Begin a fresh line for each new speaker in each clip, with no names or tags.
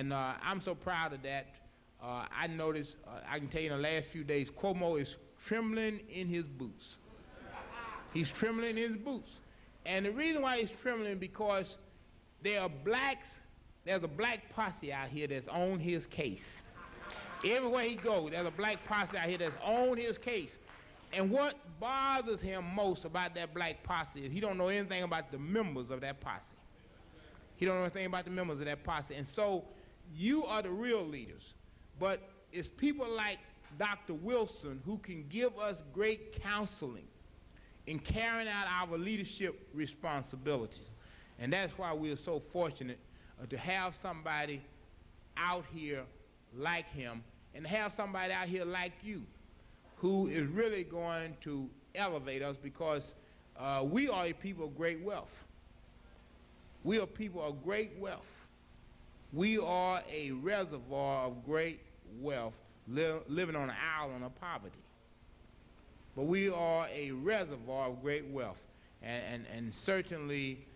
And I'm so proud of that. I noticed, I can tell you in the last few days, Cuomo is trembling in his boots. He's trembling in his boots. And the reason why he's trembling because there are blacks, there's a black posse out here that's on his case. Everywhere he goes, there's a black posse out here that's on his case. And what bothers him most about that black posse is he don't know anything about the members of that posse. He don't know anything about the members of that posse. And so you are the real leaders. But it's people like Dr. Wilson who can give us great counseling in carrying out our leadership responsibilities. And that's why we are so fortunate to have somebody out here like him and have somebody out here like you who is really going to elevate us because we are a people of great wealth. We are people of great wealth. We are a reservoir of great wealth living on an island of poverty. But we are a reservoir of great wealth. And certainly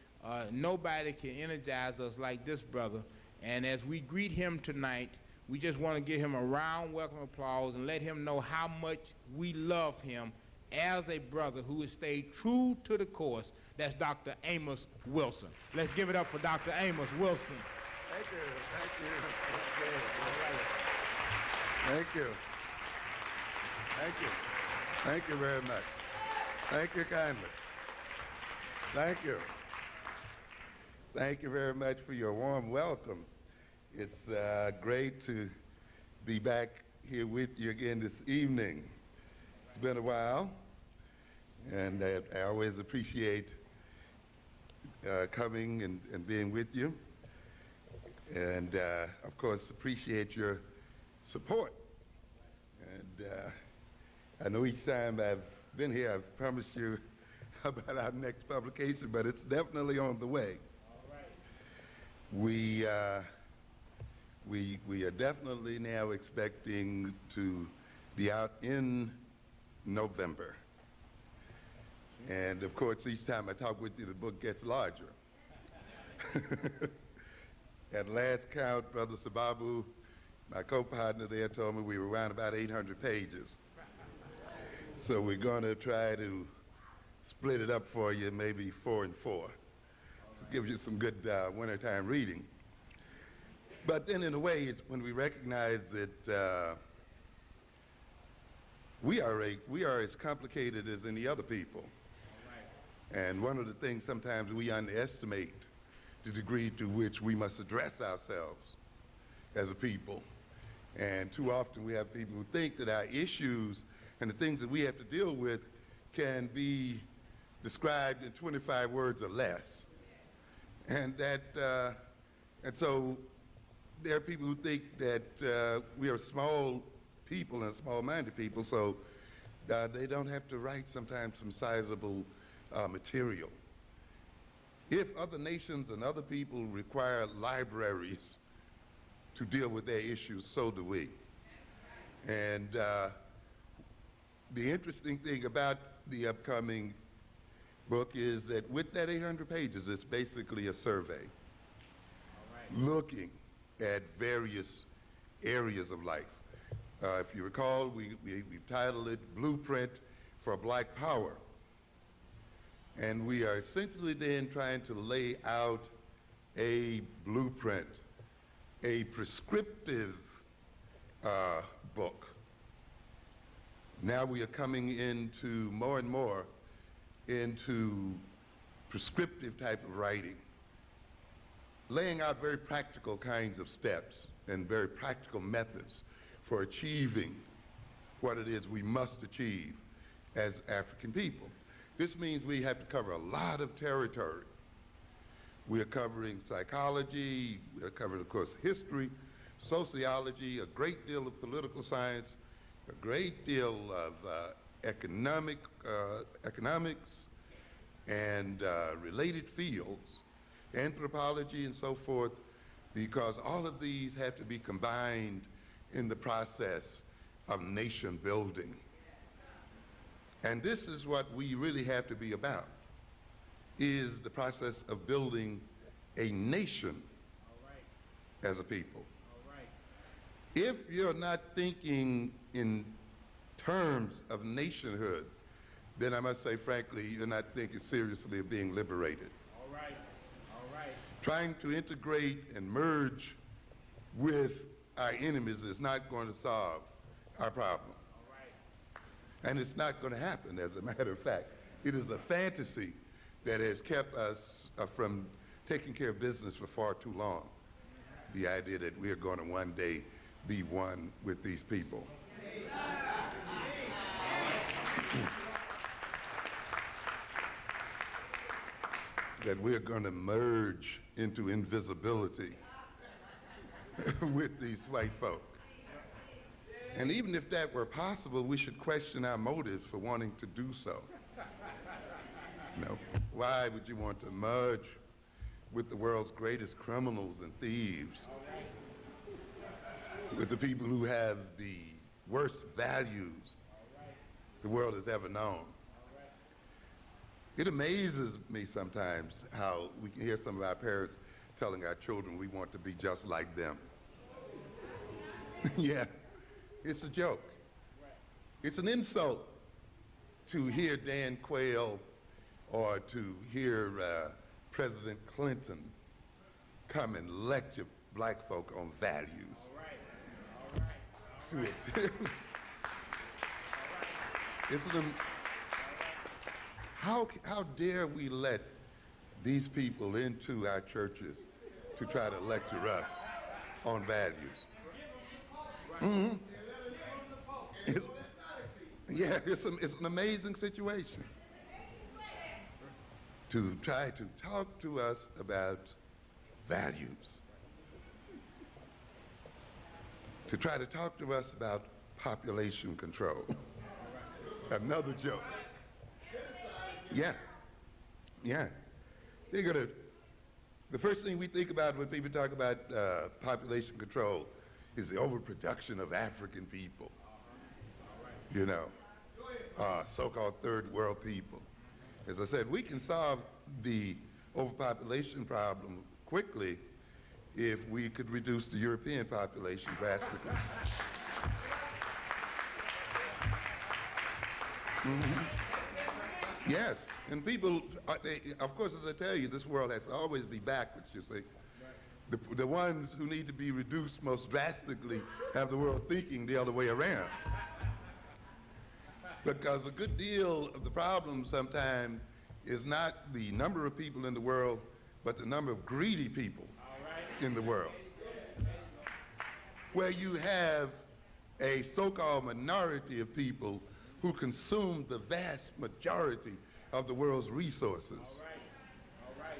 nobody can energize us like this brother. And as we greet him tonight, we just want to give him a round welcome applause and let him know how much we love him as a brother who has stayed true to the course. That's Dr. Amos Wilson. Let's give it up for Dr. Amos Wilson.
Thank you, thank you. Thank you. Thank you. Thank you very much. Thank you kindly. Thank you. Thank you very much for your warm welcome. It's great to be back here with you again this evening. It's been a while, and I always appreciate coming and being with you. And of course, appreciate your support. And I know each time I've been here, I've promised you about our next publication, but it's definitely on the way.
All right.
We are definitely now expecting to be out in November. And of course, each time I talk with you, the book gets larger. At last count, Brother Sababu, my co-partner there, told me we were around about 800 pages. So we're going to try to split it up for you, maybe 4 and 4. So it gives you some good wintertime reading. But then in a way, it's when we recognize that we are as complicated as any other people. And one of the things sometimes we underestimate the degree to which we must address ourselves as a people. And too often we have people who think that our issues and the things that we have to deal with can be described in 25 words or less. And so there are people who think that we are small people and small-minded people, so they don't have to write sometimes some sizable material. If other nations and other people require libraries to deal with their issues, so do we. And the interesting thing about the upcoming book is that with that 800 pages, it's basically a survey looking at various areas of life. If you recall, we've titled it Blueprint for Black Power. And we are essentially then trying to lay out a blueprint, a prescriptive book. Now we are coming into more and more into prescriptive type of writing, laying out very practical kinds of steps and very practical methods for achieving what it is we must achieve as African people. This means we have to cover a lot of territory. We are covering psychology, we are covering, of course, history, sociology, a great deal of political science, a great deal of economics and related fields, anthropology and so forth, because all of these have to be combined in the process of nation building. And this is what we really have to be about, is the process of building a nation as a people. If you're not thinking in terms of nationhood, then I must say, frankly, you're not thinking seriously of being liberated.
All right. All right.
Trying to integrate and merge with our enemies is not going to solve our problem.
All right.
And it's not going to happen, as a matter of fact. It is a fantasy that has kept us from taking care of business for far too long. The idea that we're going to one day be one with these people. That we're going to merge into invisibility with these white folk. And even if that were possible, we should question our motives for wanting to do so. You know, why would you want to merge with the world's greatest criminals and thieves, with the people who have the worst values the world has ever known? It amazes me sometimes how we can hear some of our parents telling our children we want to be just like them. Yeah, it's a joke. It's an insult to hear Dan Quayle or to hear President Clinton come and lecture black folk on values. All right. All right. It's an how dare we let these people into our churches to try to lecture us on values? Mm-hmm. It's an amazing situation to try to talk to us about values, to try to talk to us about population control. Another joke. Yeah. The first thing we think about when people talk about population control is the overproduction of African people. You know, so-called third world people. As I said, we can solve the overpopulation problem quickly if we could reduce the European population drastically. Mm-hmm. Yes, and people, of course, as I tell you, this world has to always be backwards, you see. The ones who need to be reduced most drastically have the world thinking the other way around. Because a good deal of the problem sometimes is not the number of people in the world, but the number of greedy people in the world. Where you have a so-called minority of people who consume the vast majority of the world's resources.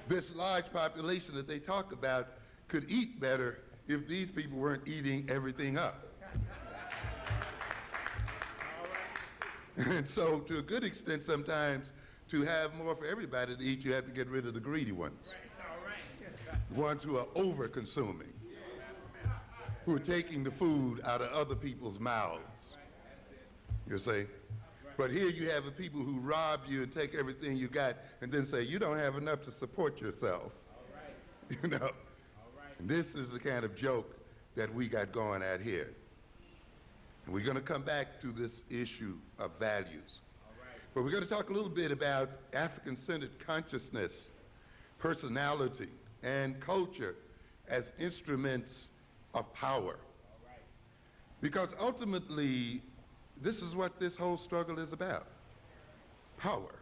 This large population that they talk about could eat better if these people weren't eating everything up. And so, to a good extent, sometimes, to have more for everybody to eat, you have to get rid of the greedy ones. The ones who are over-consuming, who are taking the food out of other people's mouths. You see? But here you have the people who rob you and take everything you got and then say, you don't have enough to support yourself. You know? And this is the kind of joke that we got going at here. And we're going to come back to this issue of values. But we're going to talk a little bit about African-centered consciousness, personality, and culture as instruments of power. Because ultimately, this is what this whole struggle is about. Power.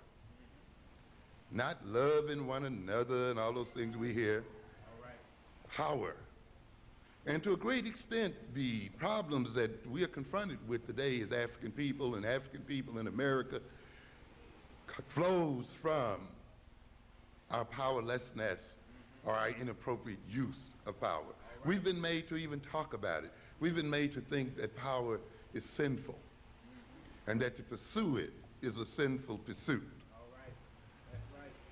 Not loving one another and all those things we hear. Power. And to a great extent, the problems that we are confronted with today as African people and African people in America flows from our powerlessness or our inappropriate use of power. We've been made to even talk about it. We've been made to think that power is sinful and that to pursue it is a sinful pursuit.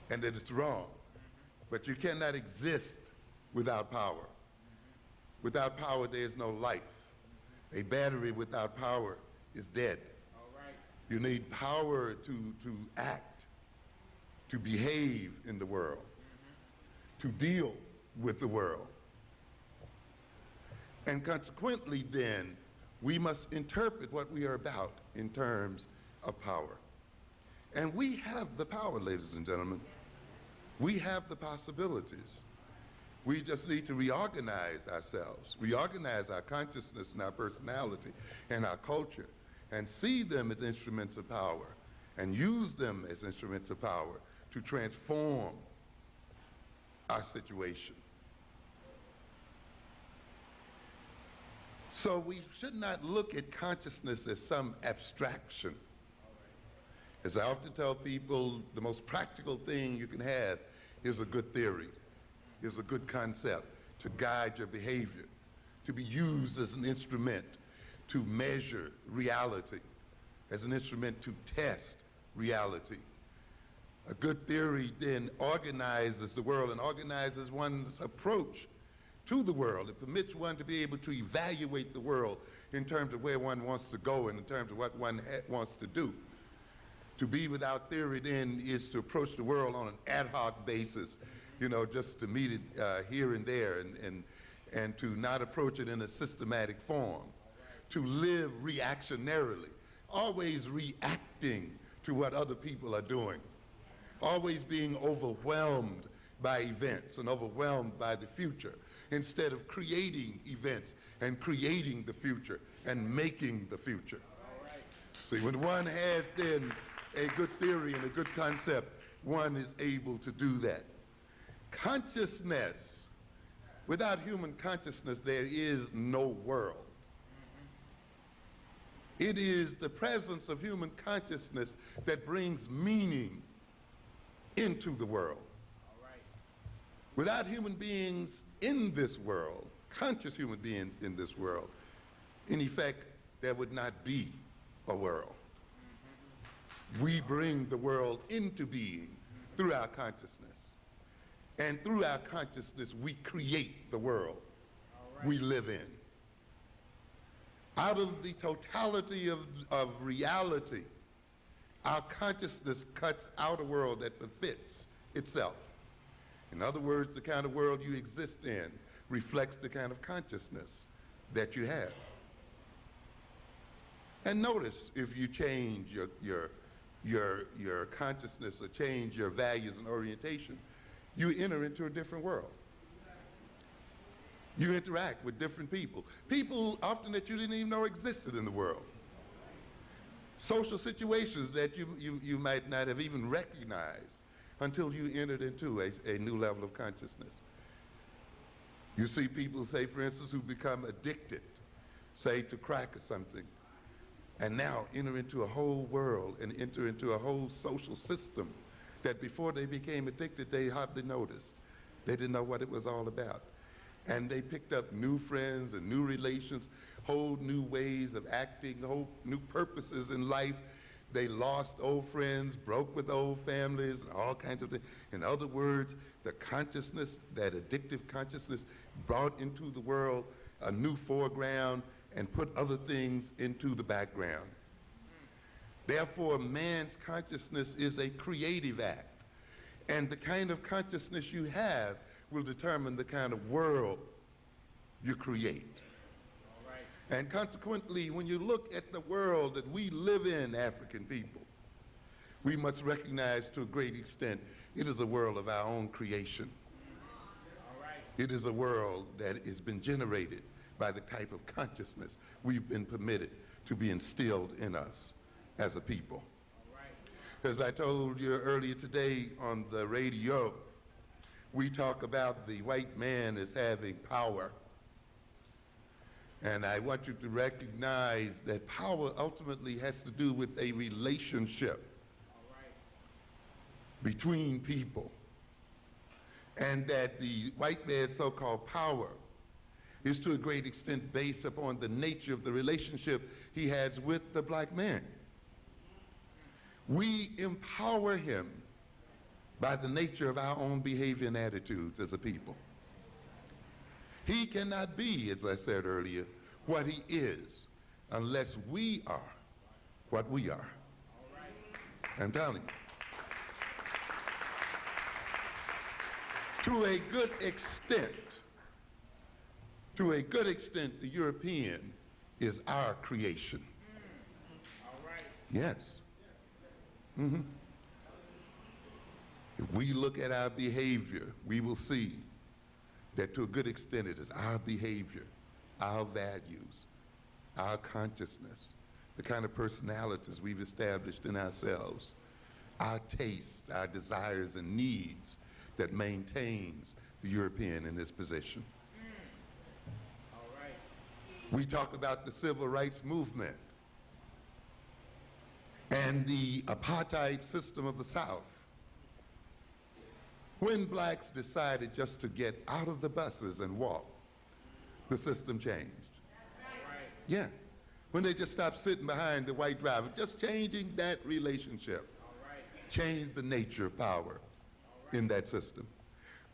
And that it's wrong. But you cannot exist without power. Without power, there is no life. A battery without power is dead. You need power to act, to behave in the world, to deal with the world. And consequently, then, we must interpret what we are about in terms of power. And we have the power, ladies and gentlemen. We have the possibilities. We just need to reorganize ourselves, reorganize our consciousness and our personality and our culture, and see them as instruments of power, and use them as instruments of power to transform our situation. So we should not look at consciousness as some abstraction. As I often tell people, the most practical thing you can have is a good theory, is a good concept to guide your behavior, to be used as an instrument to measure reality, as an instrument to test reality. A good theory then organizes the world and organizes one's approach to the world. It permits one to be able to evaluate the world in terms of where one wants to go and in terms of what one wants to do. To be without theory then is to approach the world on an ad hoc basis, you know, just to meet it here and there, and to not approach it in a systematic form. To live reactionarily, always reacting to what other people are doing, always being overwhelmed by events and overwhelmed by the future, instead of creating events and creating the future and making the future. See, when one has then a good theory and a good concept, one is able to do that. Consciousness, without human consciousness, there is no world. It is the presence of human consciousness that brings meaning into the world. Without human beings in this world, conscious human beings in this world, in effect, there would not be a world. We bring the world into being through our consciousness. And through our consciousness, we create the world we live in. Out of the totality of reality, our consciousness cuts out a world that befits itself. In other words, the kind of world you exist in reflects the kind of consciousness that you have. And notice, if you change your consciousness or change your values and orientation, you enter into a different world. You interact with different people. People often that you didn't even know existed in the world. Social situations that you might not have even recognized until you entered into a new level of consciousness. You see people, say, for instance, who become addicted, say, to crack or something, and now enter into a whole world and enter into a whole social system that before they became addicted, they hardly noticed. They didn't know what it was all about. And they picked up new friends and new relations, whole new ways of acting, whole new purposes in life. They lost old friends, broke with old families, and all kinds of things. In other words, the consciousness, that addictive consciousness, brought into the world a new foreground and put other things into the background. Therefore, man's consciousness is a creative act. And the kind of consciousness you have will determine the kind of world you create. And consequently, when you look at the world that we live in, African people, we must recognize to a great extent it is a world of our own creation. It is a world that has been generated by the type of consciousness we've been permitted to be instilled in us as a people. As I told you earlier today on the radio, we talk about the white man as having power. And I want you to recognize that power ultimately has to do with a relationship between people. And that the white man's so-called power is to a great extent based upon the nature of the relationship he has with the black man. We empower him by the nature of our own behavior and attitudes as a people. He cannot be, as I said earlier, what he is unless we are what we are. I'm telling you. To a good extent, To a good extent, the European is our creation.
All right.
Yes. If we look at our behavior, we will see that to a good extent it is our behavior, our values, our consciousness, the kind of personalities we've established in ourselves, our tastes, our desires and needs that maintains the European in this position.
All right.
We talk about the civil rights movement and the apartheid system of the South. When blacks decided just to get out of the buses and walk, the system changed.
Right.
Yeah. When they just stopped sitting behind the white driver, just changing that relationship, changed the nature of power in that system.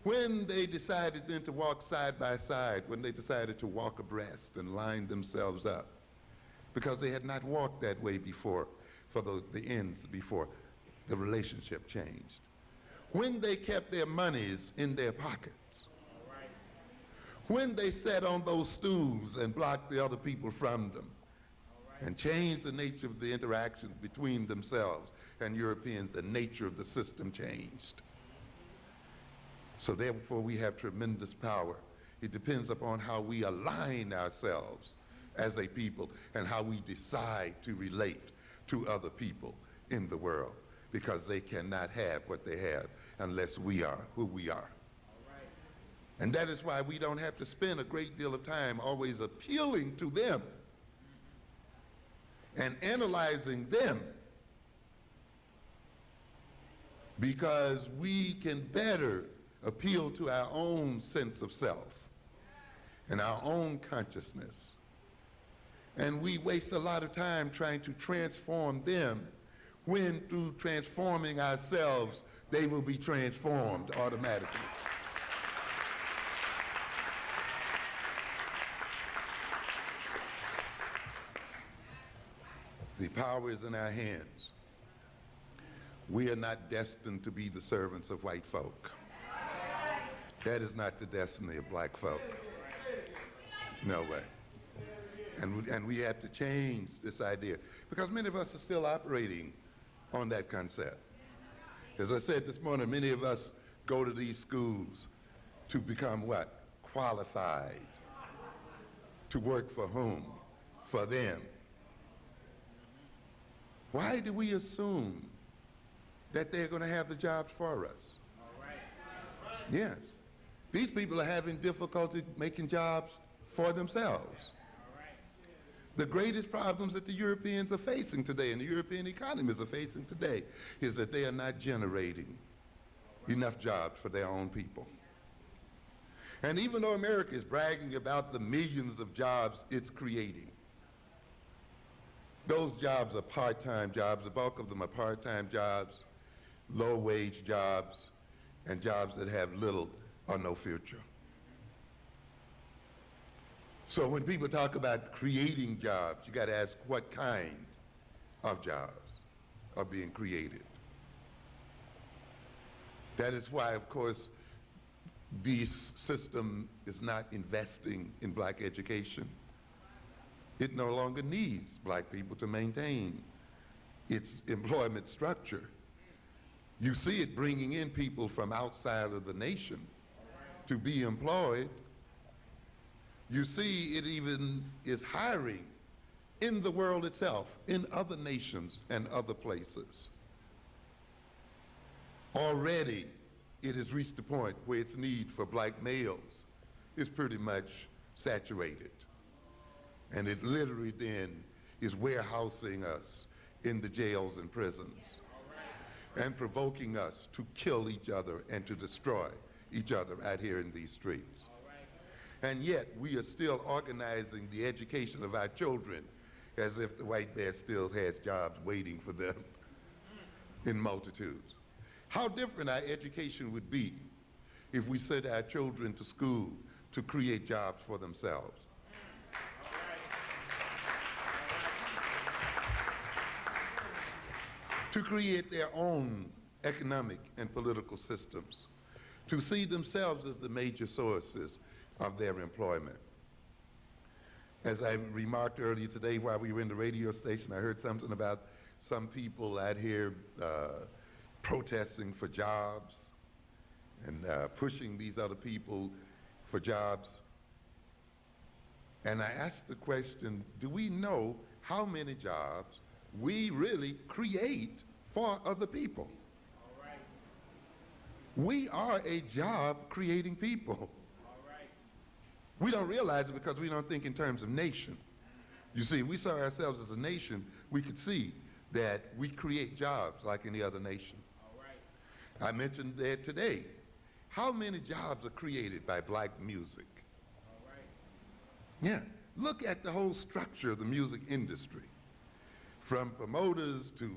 When they decided then to walk side by side, when they decided to walk abreast and line themselves up, because they had not walked that way before, for the ends before, the relationship changed. When they kept their monies in their pockets, when they sat on those stools and blocked the other people from them, and changed the nature of the interaction between themselves and Europeans, the nature of the system changed. So therefore we have tremendous power. It depends upon how we align ourselves as a people and how we decide to relate to other people in the world, because they cannot have what they have unless we are who we are. And that is why we don't have to spend a great deal of time always appealing to them and analyzing them, because we can better appeal to our own sense of self and our own consciousness. And we waste a lot of time trying to transform them, when through transforming ourselves, they will be transformed automatically. The power is in our hands. We are not destined to be the servants of white folk. That is not the destiny of black folk. No way. And we have to change this idea, because many of us are still operating on that concept. As I said this morning, many of us go to these schools to become what? Qualified. To work for whom? For them. Why do we assume that they're going to have the jobs for us? Yes. These people are having difficulty making jobs for themselves. The greatest problems that the Europeans are facing today, and the European economies are facing today, is that they are not generating enough jobs for their own people. And even though America is bragging about the millions of jobs it's creating, those jobs are part-time jobs. The bulk of them are part-time jobs, low-wage jobs, and jobs that have little or no future. So when people talk about creating jobs, you got to ask what kind of jobs are being created. That is why, of course, this system is not investing in black education. It no longer needs black people to maintain its employment structure. You see it bringing in people from outside of the nation to be employed. You see it even is hiring in the world itself, in other nations and other places. Already, it has reached the point where its need for black males is pretty much saturated. And it literally then is warehousing us in the jails and prisons and provoking us to kill each other and to destroy each other out here in these streets. And yet we are still organizing the education of our children as if the white man still has jobs waiting for them in multitudes. How different our education would be if we sent our children to school to create jobs for themselves. To create their own economic and political systems, to see themselves as the major sources of their employment. As I remarked earlier today while we were in the radio station, I heard something about some people out here protesting for jobs and pushing these other people for jobs. And I asked the question, do we know how many jobs we really create for other people?
All right.
We are a job-creating people.
All right.
We don't realize it because we don't think in terms of nation. You see, we saw ourselves as a nation, we could see that we create jobs like any other nation.
All right.
I mentioned that today. How many jobs are created by black music?
All right.
Yeah, look at the whole structure of the music industry. From promoters to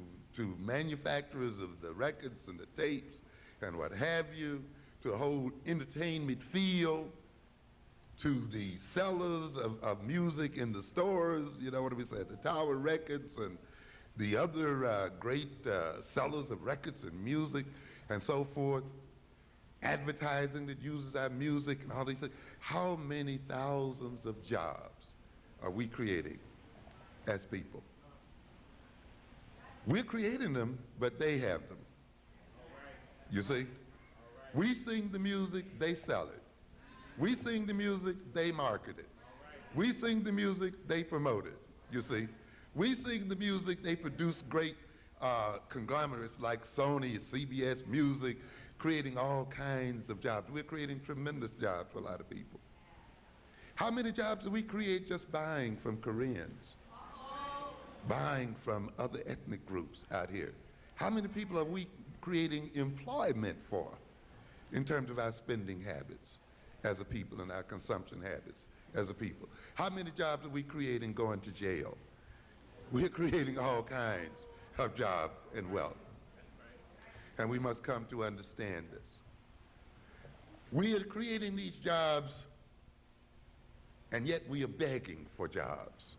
manufacturers of the records and the tapes and what have you, to the whole entertainment field, to the sellers of music in the stores, you know what we say, the Tower Records and the other great sellers of records and music and so forth, advertising that uses our music and all these things. How many thousands of jobs are we creating as people? We're creating them, but they have them. You see? We sing the music, they sell it. We sing the music, they market it. We sing the music, they promote it, you see. We sing the music, they produce great conglomerates like Sony, CBS Music, creating all kinds of jobs. We're creating tremendous jobs for a lot of people. How many jobs do we create just buying from Koreans? Buying from other ethnic groups out here? How many people are we creating employment for in terms of our spending habits as a people and our consumption habits as a people? How many jobs are we creating going to jail? We're creating all kinds of jobs and wealth. And we must come to understand this. We are creating these jobs, and yet we are begging for jobs.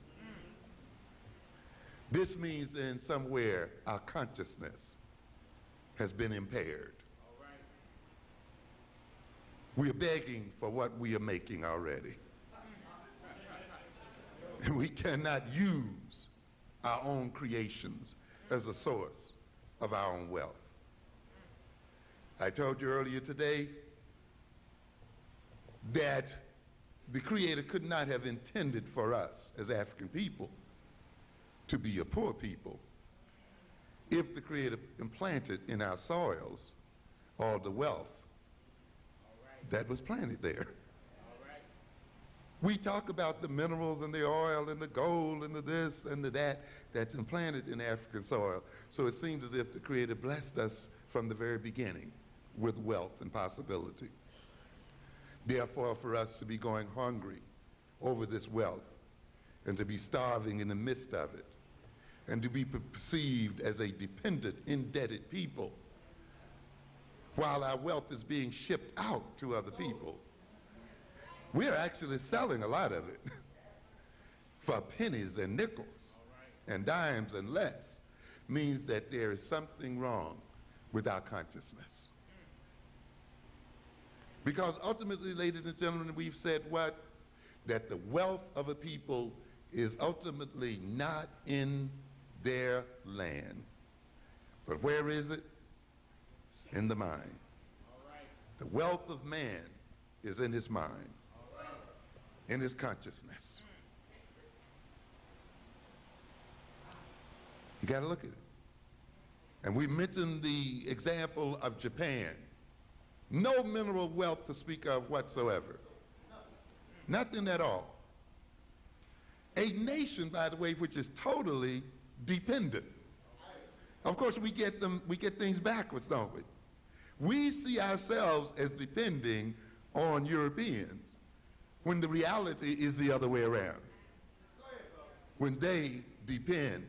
This means that in somewhere our consciousness has been impaired. We are begging for what we are making already. And we cannot use our own creations as a source of our own wealth. I told you earlier today that the Creator could not have intended for us as African people to be a poor people if the Creator implanted in our soils all the wealth that was planted there. We talk about the minerals and the oil and the gold and the this and the that that's implanted in African soil. So it seems as if the Creator blessed us from the very beginning with wealth and possibility. Therefore, for us to be going hungry over this wealth and to be starving in the midst of it and to be perceived as a dependent, indebted people while our wealth is being shipped out to other people, we're actually selling a lot of it for pennies and nickels and dimes and less, means that there is something wrong with our consciousness. Because ultimately, ladies and gentlemen, we've said what? That the wealth of a people is ultimately not in their land. But where is it? It's in the mind. The wealth of man is in his mind, in his consciousness. You got to look at it. And we mentioned the example of Japan. No mineral wealth to speak of whatsoever. Nothing at all. A nation, by the way, which is totally dependent. Of course, we get things backwards, don't we? We see ourselves as depending on Europeans when the reality is the other way around. When they depend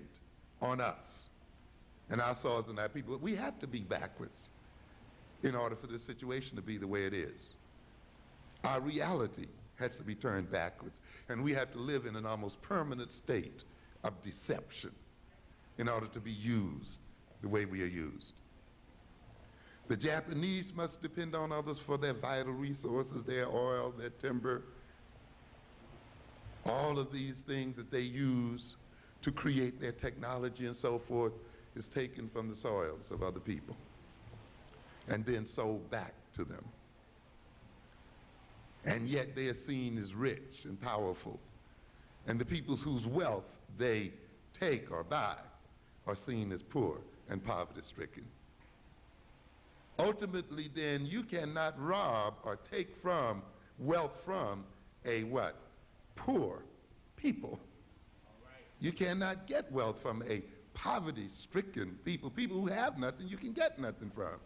on us and our soils and our people, we have to be backwards in order for this situation to be the way it is. Our reality has to be turned backwards, and we have to live in an almost permanent state of deception in order to be used the way we are used. The Japanese must depend on others for their vital resources, their oil, their timber. All of these things that they use to create their technology and so forth is taken from the soils of other people and then sold back to them. And yet they are seen as rich and powerful. And the peoples whose wealth they take or buy are seen as poor and poverty-stricken. Ultimately, then, you cannot rob or take from wealth from a what? Poor people. You cannot get wealth from a poverty-stricken people, people who have nothing you can get nothing from.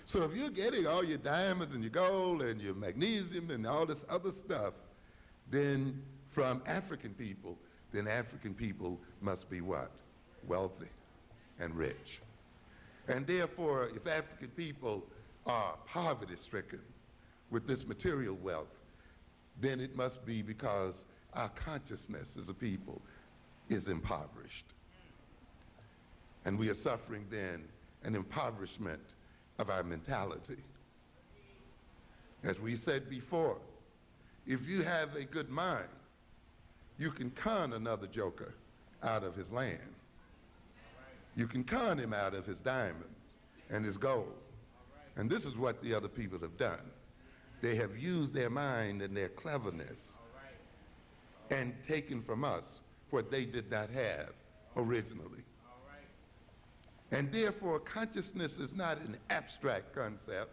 So if you're getting all your diamonds and your gold and your magnesium and all this other stuff, then from African people, then African people must be what? Wealthy and rich. And therefore, if African people are poverty-stricken with this material wealth, then it must be because our consciousness as a people is impoverished. And we are suffering then an impoverishment of our mentality. As we said before, if you have a good mind, you can con another joker out of his land. You can con him out of his diamonds and his gold. And this is what the other people have done. They have used their mind and their cleverness and taken from us what they did not have originally. And therefore, consciousness is not an abstract concept.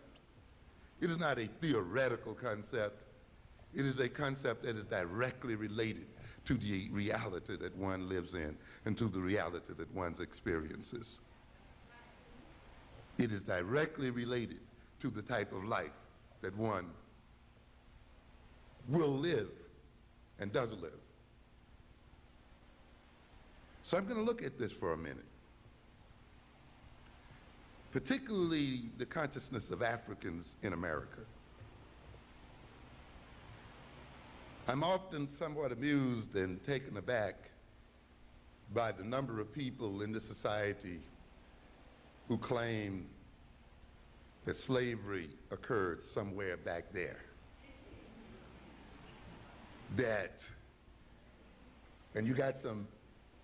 It is not a theoretical concept. It is a concept that is directly related to the reality that one lives in and to the reality that one experiences. It is directly related to the type of life that one will live and does live. So I'm going to look at this for a minute. Particularly the consciousness of Africans in America. I'm often somewhat amused and taken aback by the number of people in this society who claim that slavery occurred somewhere back there. And you got some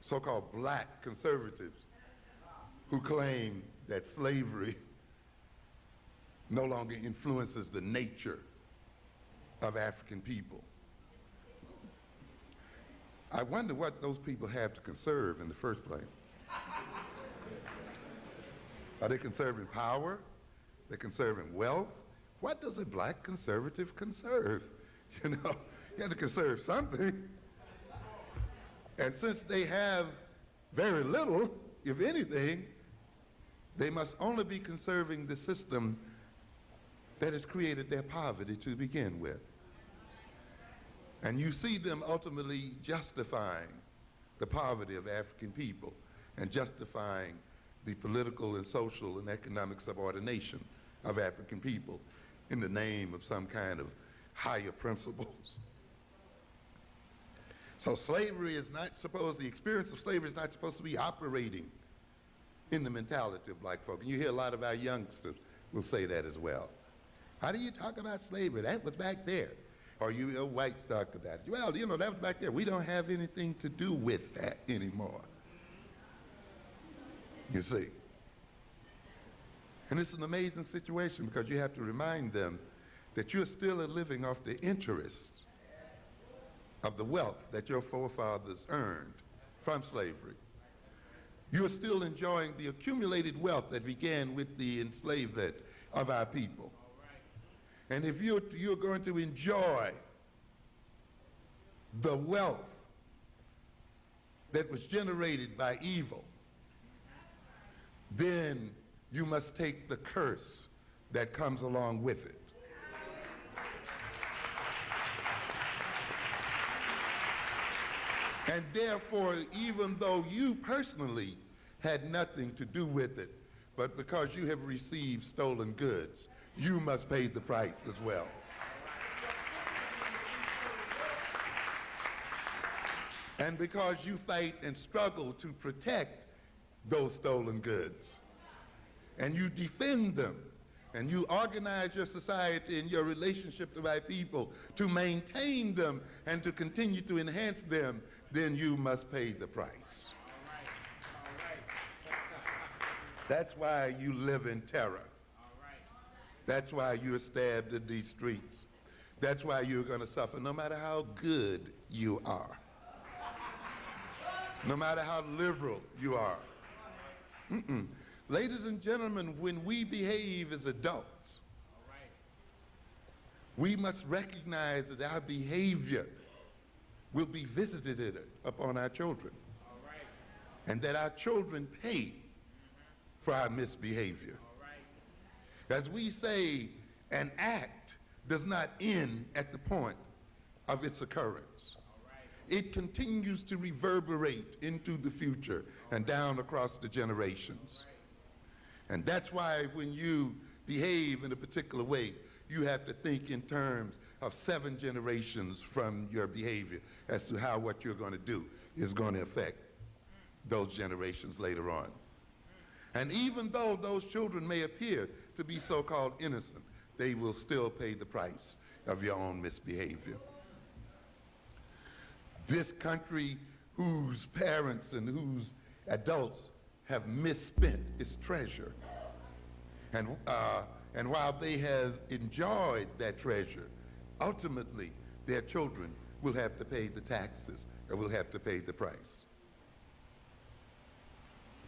so-called black conservatives who claim that slavery no longer influences the nature of African people. I wonder what those people have to conserve in the first place. Are they conserving power? They're conserving wealth? What does a black conservative conserve? You know, you have to conserve something. And since they have very little, if anything, they must only be conserving the system that has created their poverty to begin with. And you see them ultimately justifying the poverty of African people and justifying the political and social and economic subordination of African people in the name of some kind of higher principles. So slavery is not supposed, the experience of slavery is not supposed to be operating in the mentality of black folk. And you hear a lot of our youngsters will say that as well. How do you talk about slavery? That was back there. Or you whites talk about it. Well, you know, that was back there. We don't have anything to do with that anymore. You see. And it's an amazing situation because you have to remind them that you're still living off the interest of the wealth that your forefathers earned from slavery. You're still enjoying the accumulated wealth that began with the enslavement of our people. And if you're going to enjoy the wealth that was generated by evil, then you must take the curse that comes along with it. And therefore, even though you personally had nothing to do with it, but because you have received stolen goods, you must pay the price as well. And because you fight and struggle to protect those stolen goods, and you defend them, and you organize your society and your relationship to my people to maintain them and to continue to enhance them, then you must pay the price. That's why you live in terror. That's why you're stabbed in these streets. That's why you're going to suffer, no matter how good you are, no matter how liberal you are. Ladies and gentlemen, when we behave as adults, we must recognize that our behavior will be visited upon our children, and that our children pay for our misbehavior. As we say, an act does not end at the point of its occurrence. It continues to reverberate into the future and down across the generations. And that's why when you behave in a particular way, you have to think in terms of 7 generations from your behavior as to how what you're going to do is going to affect those generations later on. And even though those children may appear to be so-called innocent, they will still pay the price of your own misbehavior. This country, whose parents and whose adults have misspent its treasure, and while they have enjoyed that treasure, ultimately their children will have to pay the taxes or will have to pay the price.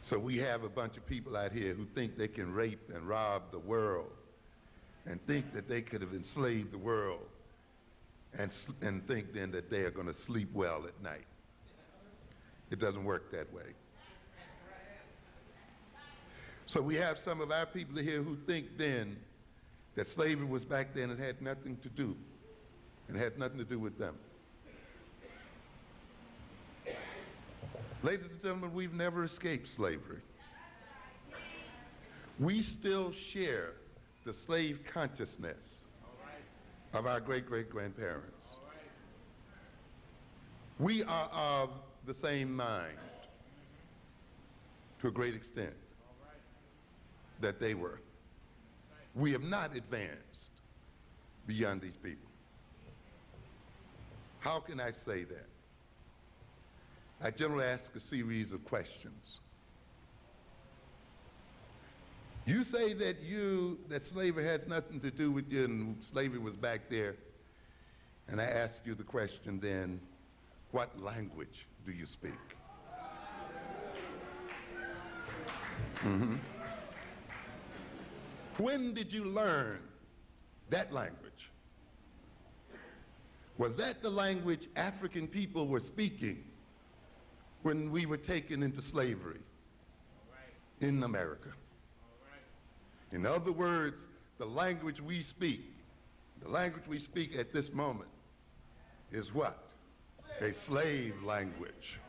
So we have a bunch of people out here who think they can rape and rob the world and think that they could have enslaved the world and think then that they are going to sleep well at night. It doesn't work that way. So we have some of our people here who think then that slavery was back then and had nothing to do, and had nothing to do with them. Ladies and gentlemen, we've never escaped slavery. We still share the slave consciousness of our great-great-grandparents. We are of the same mind to a great extent that they were. We have not advanced beyond these people. How can I say that? I generally ask a series of questions. You say that slavery has nothing to do with you and slavery was back there. And I ask you the question then, what language do you speak? When did you learn that language? Was that the language African people were speaking when we were taken into slavery in America? In other words, the language we speak at this moment is what? A slave language.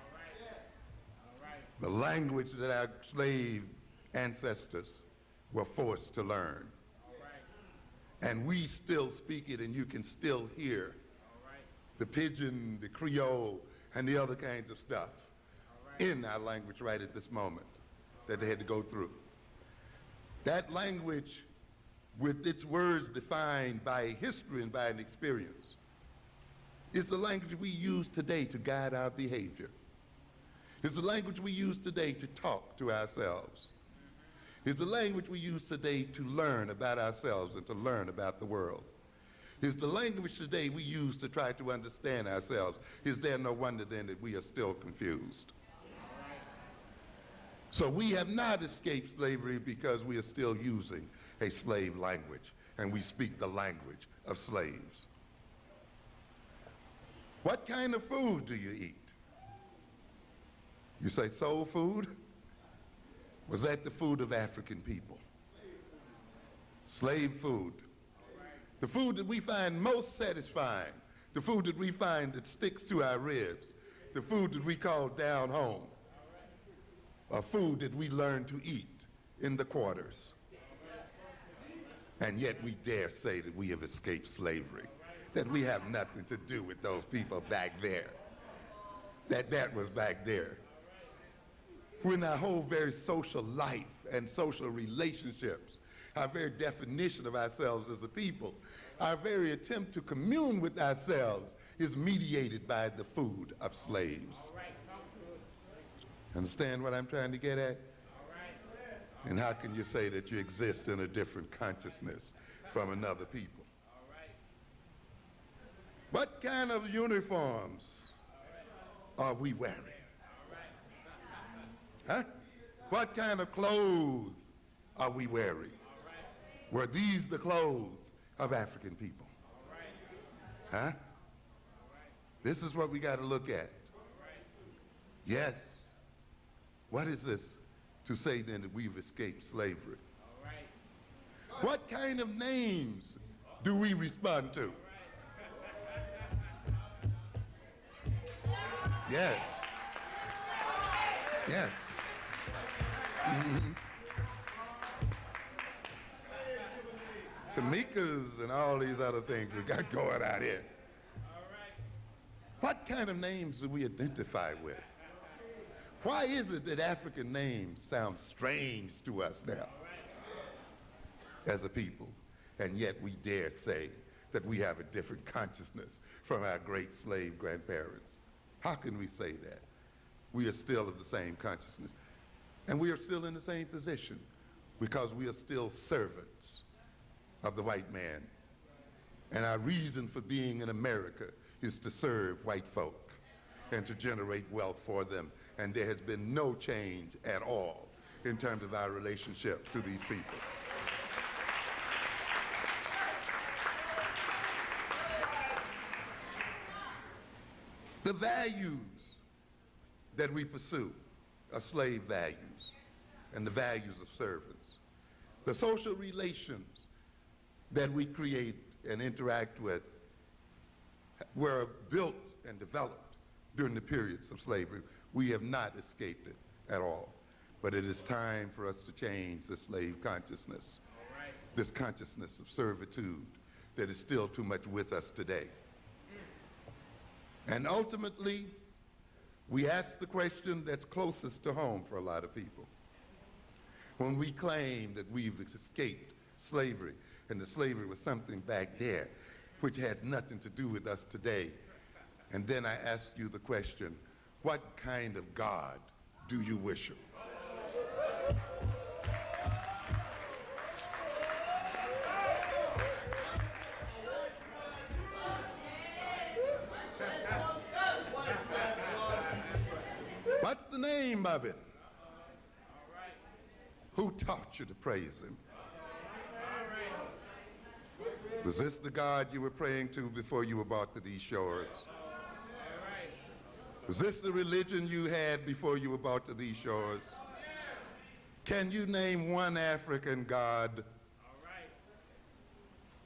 The language that our slave ancestors were forced to learn. And we still speak it, and you can still hear the pidgin, the Creole, and the other kinds of stuff in our language right at this moment that they had to go through. That language, with its words defined by history and by an experience, is the language we use today to guide our behavior. It's the language we use today to talk to ourselves. It's the language we use today to learn about ourselves and to learn about the world. It's the language today we use to try to understand ourselves. Is there no wonder then that we are still confused? So we have not escaped slavery because we are still using a slave language, and we speak the language of slaves. What kind of food do you eat? You say soul food? Was that the food of African people? Slave food. The food that we find most satisfying, the food that we find that sticks to our ribs, the food that we call down home, a food that we learn to eat in the quarters. And yet we dare say that we have escaped slavery, that we have nothing to do with those people back there, that was back there. When our whole very social life and social relationships, our very definition of ourselves as a people, our very attempt to commune with ourselves is mediated by the food of slaves. Understand what I'm trying to get at? And how can you say that you exist in a different consciousness from another people? What kind of uniforms are we wearing? Huh? What kind of clothes are we wearing? Were these the clothes of African people? Huh? This is what we got to look at. Yes. What is this to say then that we've escaped slavery? What kind of names do we respond to? Yes. Yes. Mm-hmm. Tamikas and all these other things we got going out here. What kind of names do we identify with? Why is it that African names sound strange to us now as a people, and yet we dare say that we have a different consciousness from our great slave grandparents? How can we say that? We are still of the same consciousness, and we are still in the same position because we are still servants of the white man. And our reason for being in America is to serve white folk and to generate wealth for them. And there has been no change at all in terms of our relationship to these people. The values that we pursue are slave values and the values of servants. The social relations that we create and interact with were built and developed during the periods of slavery. We have not escaped it at all. But it is time for us to change the slave consciousness, this consciousness of servitude that is still too much with us today. And ultimately, we ask the question that's closest to home for a lot of people. When we claim that we've escaped slavery, and the slavery was something back there which has nothing to do with us today. And then I ask you the question, what kind of God do you worship? What's the name of it? Who taught you to praise him? Was this the God you were praying to before you were brought to these shores? Was this the religion you had before you were brought to these shores? Can you name one African God?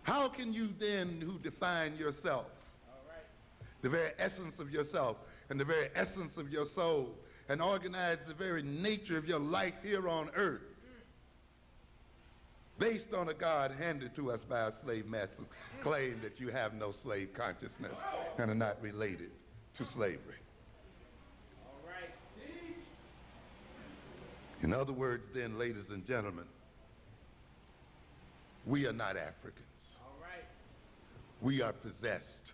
How can you then, who define yourself, the very essence of yourself and the very essence of your soul, and organize the very nature of your life here on earth, based on a God handed to us by our slave masters, claim that you have no slave consciousness and are not related to slavery? In other words, then, ladies and gentlemen, we are not Africans. We are possessed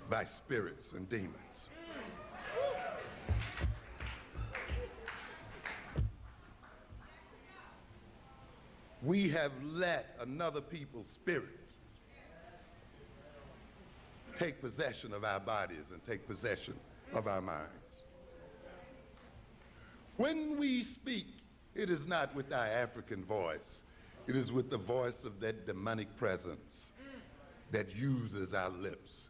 by spirits and demons. We have let another people's spirit take possession of our bodies and take possession of our minds. When we speak, it is not with our African voice. It is with the voice of that demonic presence that uses our lips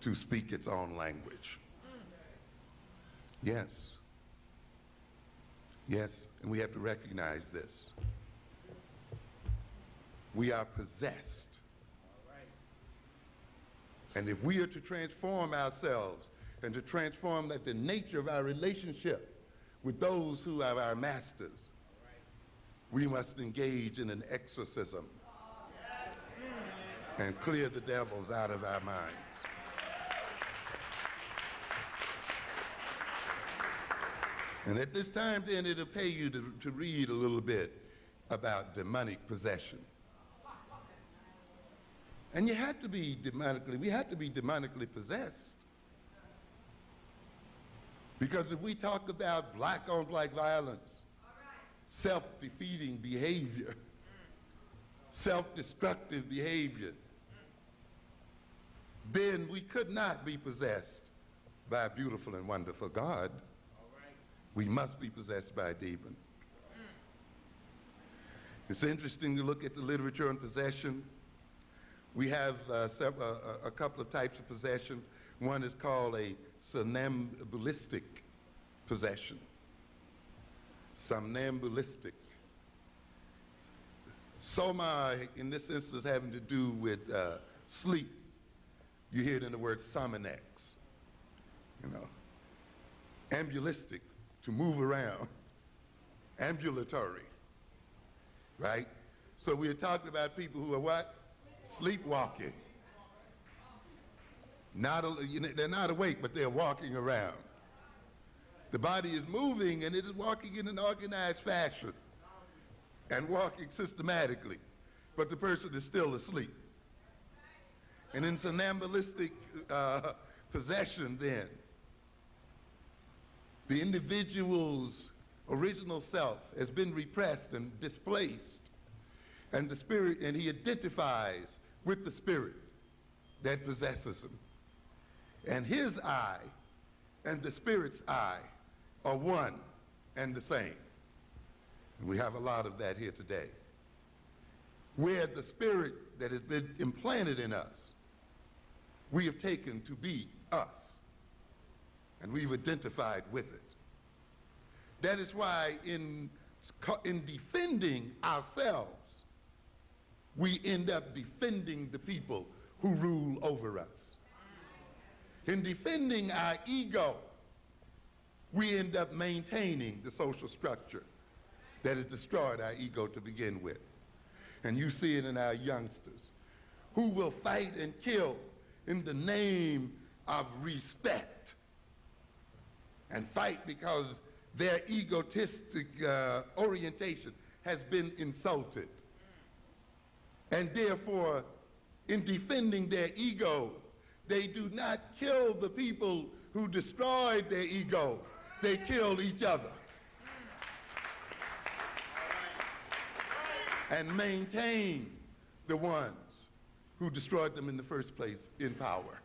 to speak its own language. Yes. Yes, and we have to recognize this. We are possessed. And if we are to transform ourselves and to transform the nature of our relationship with those who are our masters, we must engage in an exorcism and clear the devils out of our minds. And at this time, then, it'll pay you to read a little bit about demonic possession. And we have to be demonically possessed. Because if we talk about black-on-black violence, self-defeating behavior, self-destructive behavior, then we could not be possessed by a beautiful and wonderful God. We must be possessed by a demon. It's interesting to look at the literature on possession. We have a couple of types of possession. One is called a somnambulistic possession. Somnambulistic. Soma, in this instance, having to do with sleep. You hear it in the word somanex. You know, ambulistic, to move around. Ambulatory, right? So we're talking about people who are what? Sleepwalking. They're not awake, but they're walking around. The body is moving, and it is walking in an organized fashion and walking systematically, but the person is still asleep. And in somnambulistic possession, then, the individual's original self has been repressed and displaced, and the spirit, and he identifies with the spirit that possesses him. And his I and the spirit's I are one and the same. And we have a lot of that here today, where the spirit that has been implanted in us, we have taken to be us, and we've identified with it. That is why in defending ourselves, we end up defending the people who rule over us. In defending our ego, we end up maintaining the social structure that has destroyed our ego to begin with. And you see it in our youngsters, who will fight and kill in the name of respect, and fight because their egotistic orientation has been insulted. And therefore, in defending their ego, they do not kill the people who destroyed their ego. They kill each other and maintain the ones who destroyed them in the first place in power.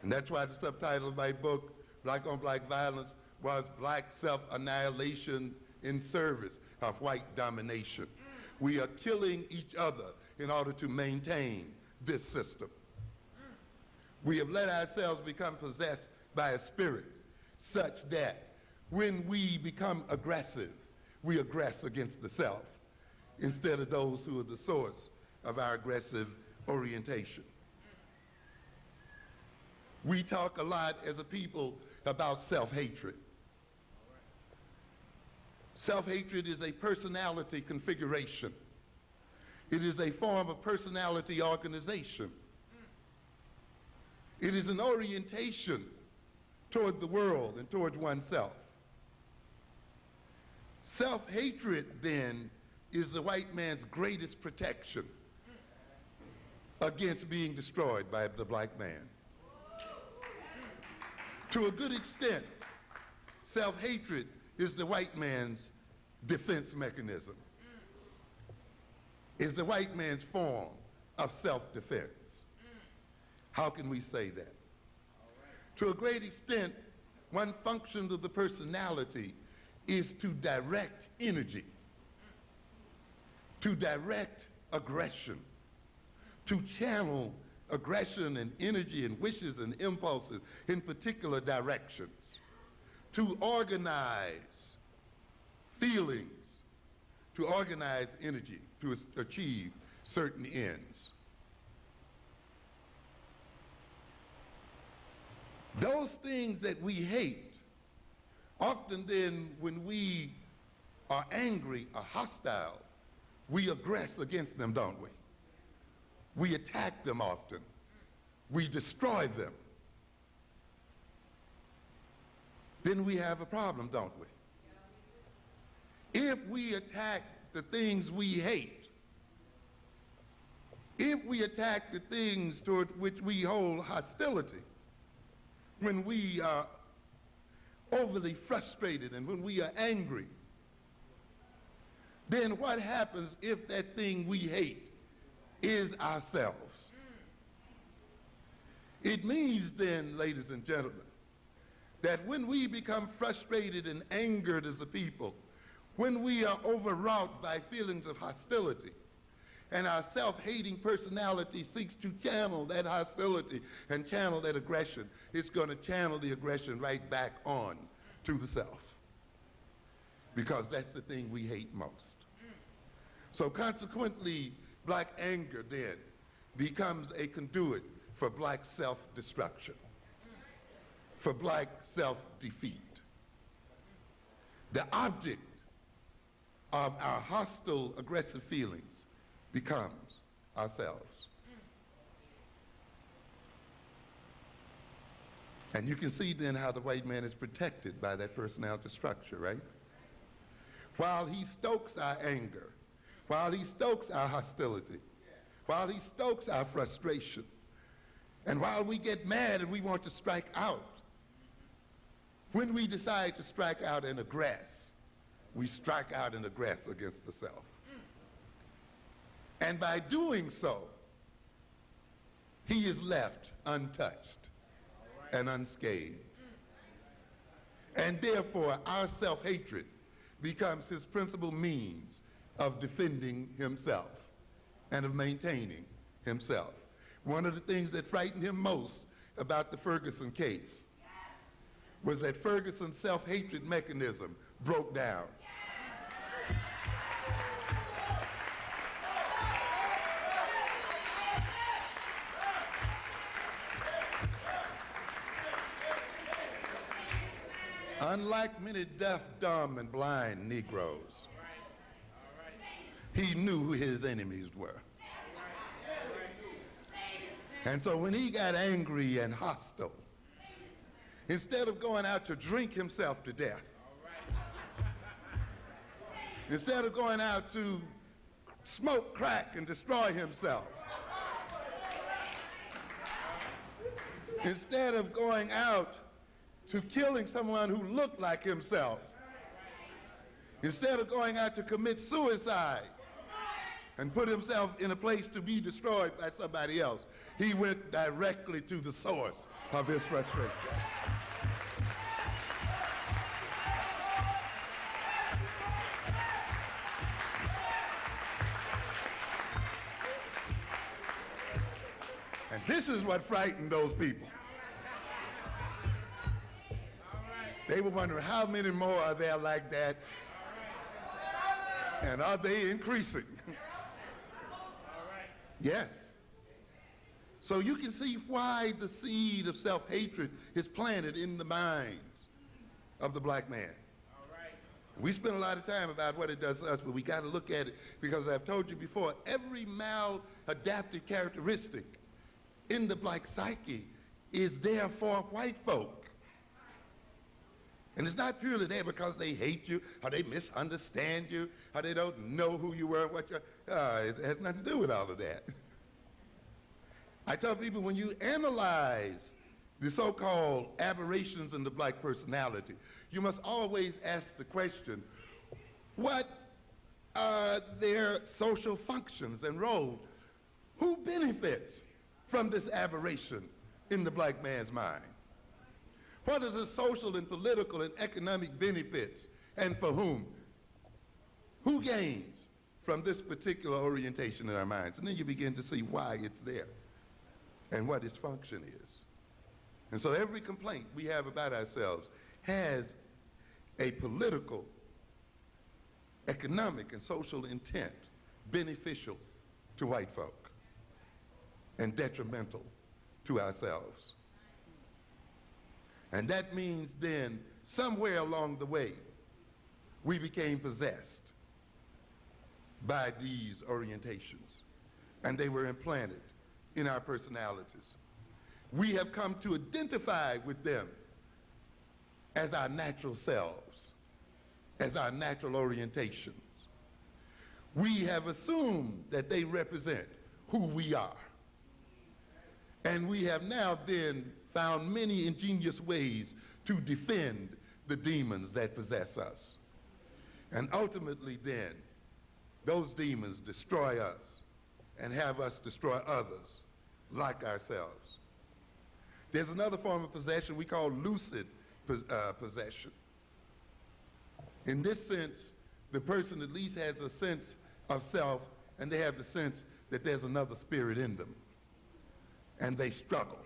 And that's why the subtitle of my book, Black on Black Violence, was Black Self-Annihilation in Service of White Domination. We are killing each other in order to maintain this system. We have let ourselves become possessed by a spirit such that when we become aggressive, we aggress against the self instead of those who are the source of our aggressive orientation. We talk a lot as a people about self-hatred. Self-hatred is a personality configuration. It is a form of personality organization. It is an orientation toward the world and toward oneself. Self-hatred, then, is the white man's greatest protection against being destroyed by the black man. To a good extent, self-hatred is the white man's defense mechanism, is the white man's form of self-defense. How can we say that? To a great extent, one function of the personality is to direct energy, to direct aggression, to channel aggression and energy and wishes and impulses in particular directions, to organize feelings, to organize energy, to achieve certain ends. Those things that we hate, often then when we are angry or hostile, we aggress against them, don't we? We attack them often. We destroy them. Then we have a problem, don't we? if we attack the things we hate, if we attack the things toward which we hold hostility, when we are overly frustrated and when we are angry, then what happens if that thing we hate is ourselves? It means then, ladies and gentlemen, that when we become frustrated and angered as a people, when we are overwrought by feelings of hostility, and our self-hating personality seeks to channel that hostility and channel that aggression, it's going to channel the aggression right back on to the self, because that's the thing we hate most. So consequently, black anger then becomes a conduit for black self-destruction, for black self-defeat. The object of our hostile, aggressive feelings becomes ourselves. And you can see then how the white man is protected by that personality structure, right? While he stokes our anger, while he stokes our hostility, while he stokes our frustration, and while we get mad and we want to strike out, when we decide to strike out and aggress, we strike out and aggress against the self. And by doing so, he is left untouched and unscathed. And therefore, our self-hatred becomes his principal means of defending himself and of maintaining himself. One of the things that frightened him most about the Ferguson case was that Ferguson's self-hatred mechanism broke down. Unlike many deaf, dumb, and blind Negroes, he knew who his enemies were. And so when he got angry and hostile, instead of going out to drink himself to death, instead of going out to smoke crack and destroy himself, instead of going out to killing someone who looked like himself, instead of going out to commit suicide and put himself in a place to be destroyed by somebody else, he went directly to the source of his frustration. And this is what frightened those people. They were wondering, how many more are there like that? And are they increasing? Yes. So you can see why the seed of self-hatred is planted in the minds of the black man. We spend a lot of time about what it does to us, but we got to look at it because I've told you before, every maladaptive characteristic in the black psyche is there for white folk. And it's not purely there because they hate you, or they misunderstand you, or they don't know who you were and what you're. It has nothing to do with all of that. I tell people, when you analyze the so-called aberrations in the black personality, you must always ask the question, what are their social functions and roles? Who benefits from this aberration in the black man's mind? What is the social and political and economic benefits, and for whom? Who gains from this particular orientation in our minds? And then you begin to see why it's there and what its function is. And so every complaint we have about ourselves has a political, economic, and social intent beneficial to white folk and detrimental to ourselves. And that means then, somewhere along the way, we became possessed by these orientations, and they were implanted in our personalities. We have come to identify with them as our natural selves. as our natural orientations. We have assumed that they represent who we are. And we have now then found many ingenious ways to defend the demons that possess us. And ultimately then, those demons destroy us and have us destroy others like ourselves. There's another form of possession we call lucid possession. In this sense, the person at least has a sense of self, and they have the sense that there's another spirit in them. And they struggle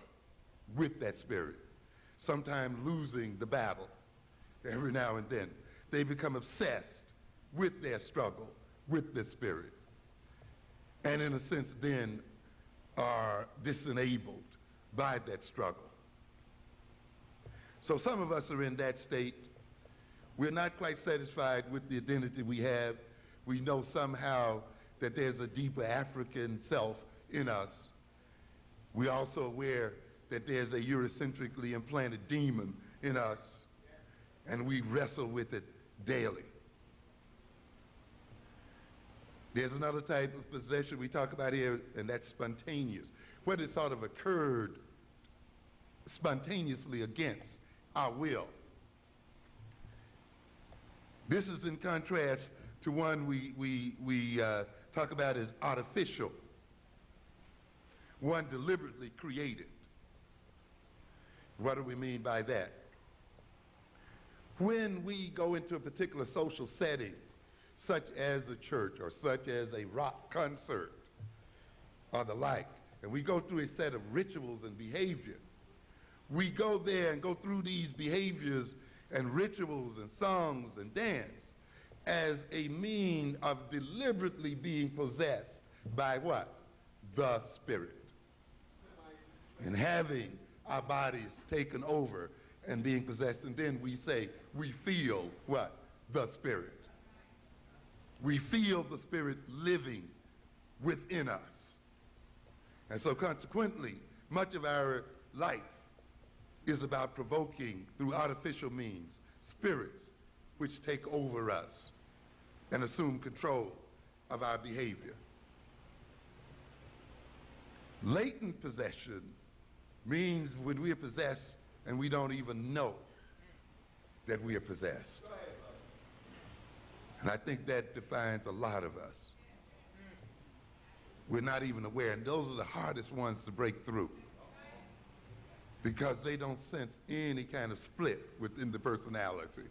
with that spirit, sometimes losing the battle every now and then. They become obsessed with their struggle with the spirit, and in a sense then are disenabled by that struggle. So some of us are in that state. We're not quite satisfied with the identity we have. We know somehow that there's a deeper African self in us. We're also aware that there's a Eurocentrically implanted demon in us, and we wrestle with it daily. There's another type of possession we talk about here, and that's spontaneous. What has sort of occurred spontaneously against our will. This is in contrast to one we talk about as artificial, one deliberately created. What do we mean by that? When we go into a particular social setting, such as a church or such as a rock concert or the like, and we go through a set of rituals and behavior, we go there and go through these behaviors and rituals and songs and dance as a mean of deliberately being possessed by what? The Spirit. And having our bodies taken over and being possessed, and then we say, we feel what? The Spirit. We feel the Spirit living within us. And so consequently, much of our life is about provoking, through artificial means, spirits which take over us and assume control of our behavior. Latent possession means when we are possessed and we don't even know that we are possessed. And I think that defines a lot of us. We're not even aware, and those are the hardest ones to break through because they don't sense any kind of split within the personality.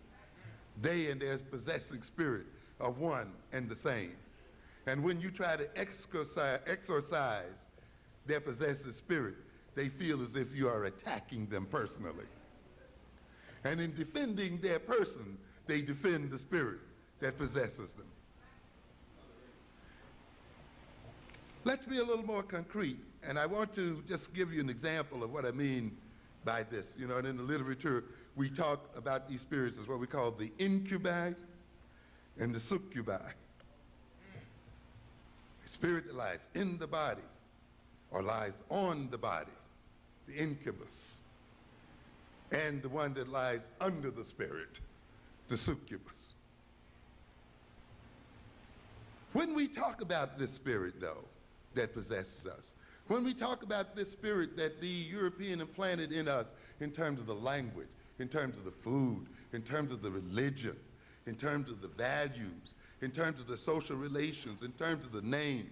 They and their possessing spirit are one and the same. And when you try to exorcise their possessive spirit, they feel as if you are attacking them personally. And in defending their person, they defend the spirit that possesses them. Let's be a little more concrete, and I want to just give you an example of what I mean by this. You know, and in the literature, we talk about these spirits as what we call the incubi and the succubi. The spirit that lies in the body or lies on the body, the incubus, and the one that lies under the spirit, the succubus. When we talk about this spirit, though, that possesses us, when we talk about this spirit that the European implanted in us in terms of the language, in terms of the food, in terms of the religion, in terms of the values, in terms of the social relations, in terms of the name,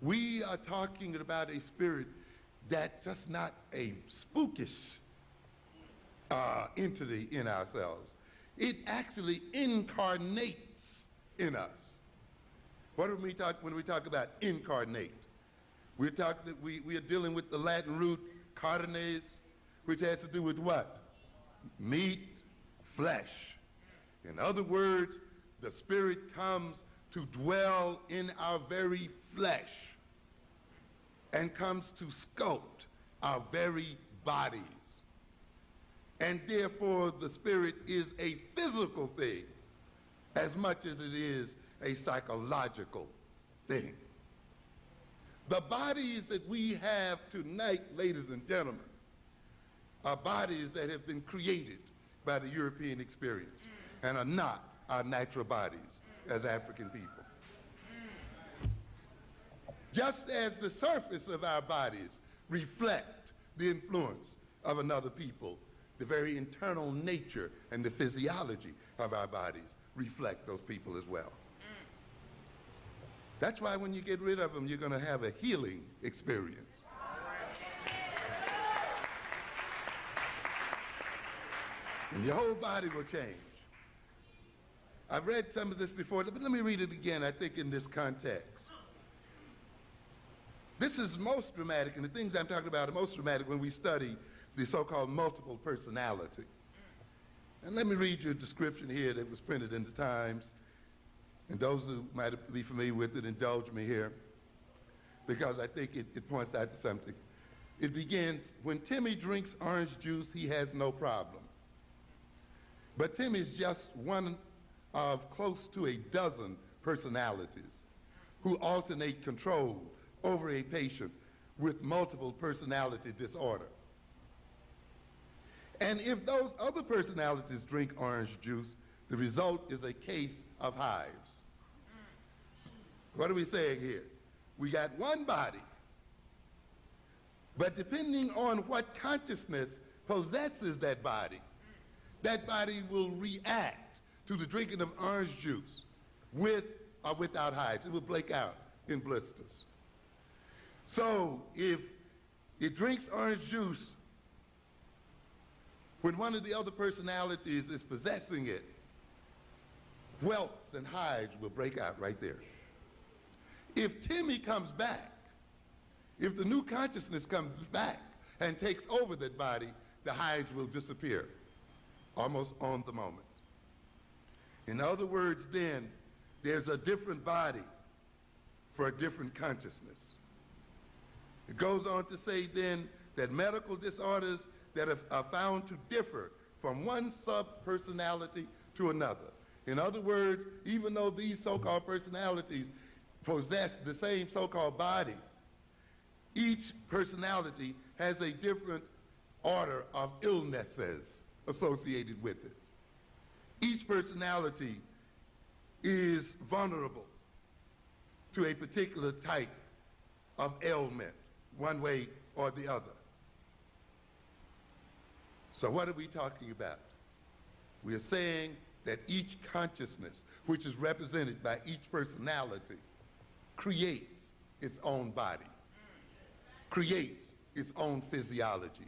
we are talking about a spirit that's just not a spookish entity in ourselves. It actually incarnates in us. What do we talk when we talk about incarnate? We are dealing with the Latin root carnes, which has to do with what? Meat, flesh. In other words, the Spirit comes to dwell in our very flesh and comes to sculpt our very bodies. And therefore, the Spirit is a physical thing as much as it is a psychological thing. The bodies that we have tonight, ladies and gentlemen, are bodies that have been created by the European experience and are not our natural bodies as African people. Just as the surface of our bodies reflect the influence of another people, the very internal nature and the physiology of our bodies reflect those people as well. That's why when you get rid of them, you're going to have a healing experience. And your whole body will change. I've read some of this before, but let me read it again, I think, in this context. This is most dramatic, and the things I'm talking about are most dramatic when we study the so-called multiple personality. And let me read you a description here that was printed in the Times. And those who might be familiar with it, indulge me here, because I think it points out to something. It begins, when Timmy drinks orange juice, he has no problem. But Timmy's just one of close to a dozen personalities who alternate control over a patient with multiple personality disorder. And if those other personalities drink orange juice, the result is a case of hives. What are we saying here? We got one body, but depending on what consciousness possesses that body will react to the drinking of orange juice with or without hives. It will break out in blisters. So if it drinks orange juice when one of the other personalities is possessing it, welts and hives will break out right there. If Timmy comes back, if the new consciousness comes back and takes over that body, the hives will disappear almost on the moment. In other words, then, there's a different body for a different consciousness. It goes on to say then that medical disorders that are found to differ from one sub-personality to another. In other words, even though these so-called personalities possess the same so-called body, each personality has a different order of illnesses associated with it. Each personality is vulnerable to a particular type of ailment, one way or the other. So what are we talking about? We are saying that each consciousness, which is represented by each personality, creates its own body, creates its own physiology,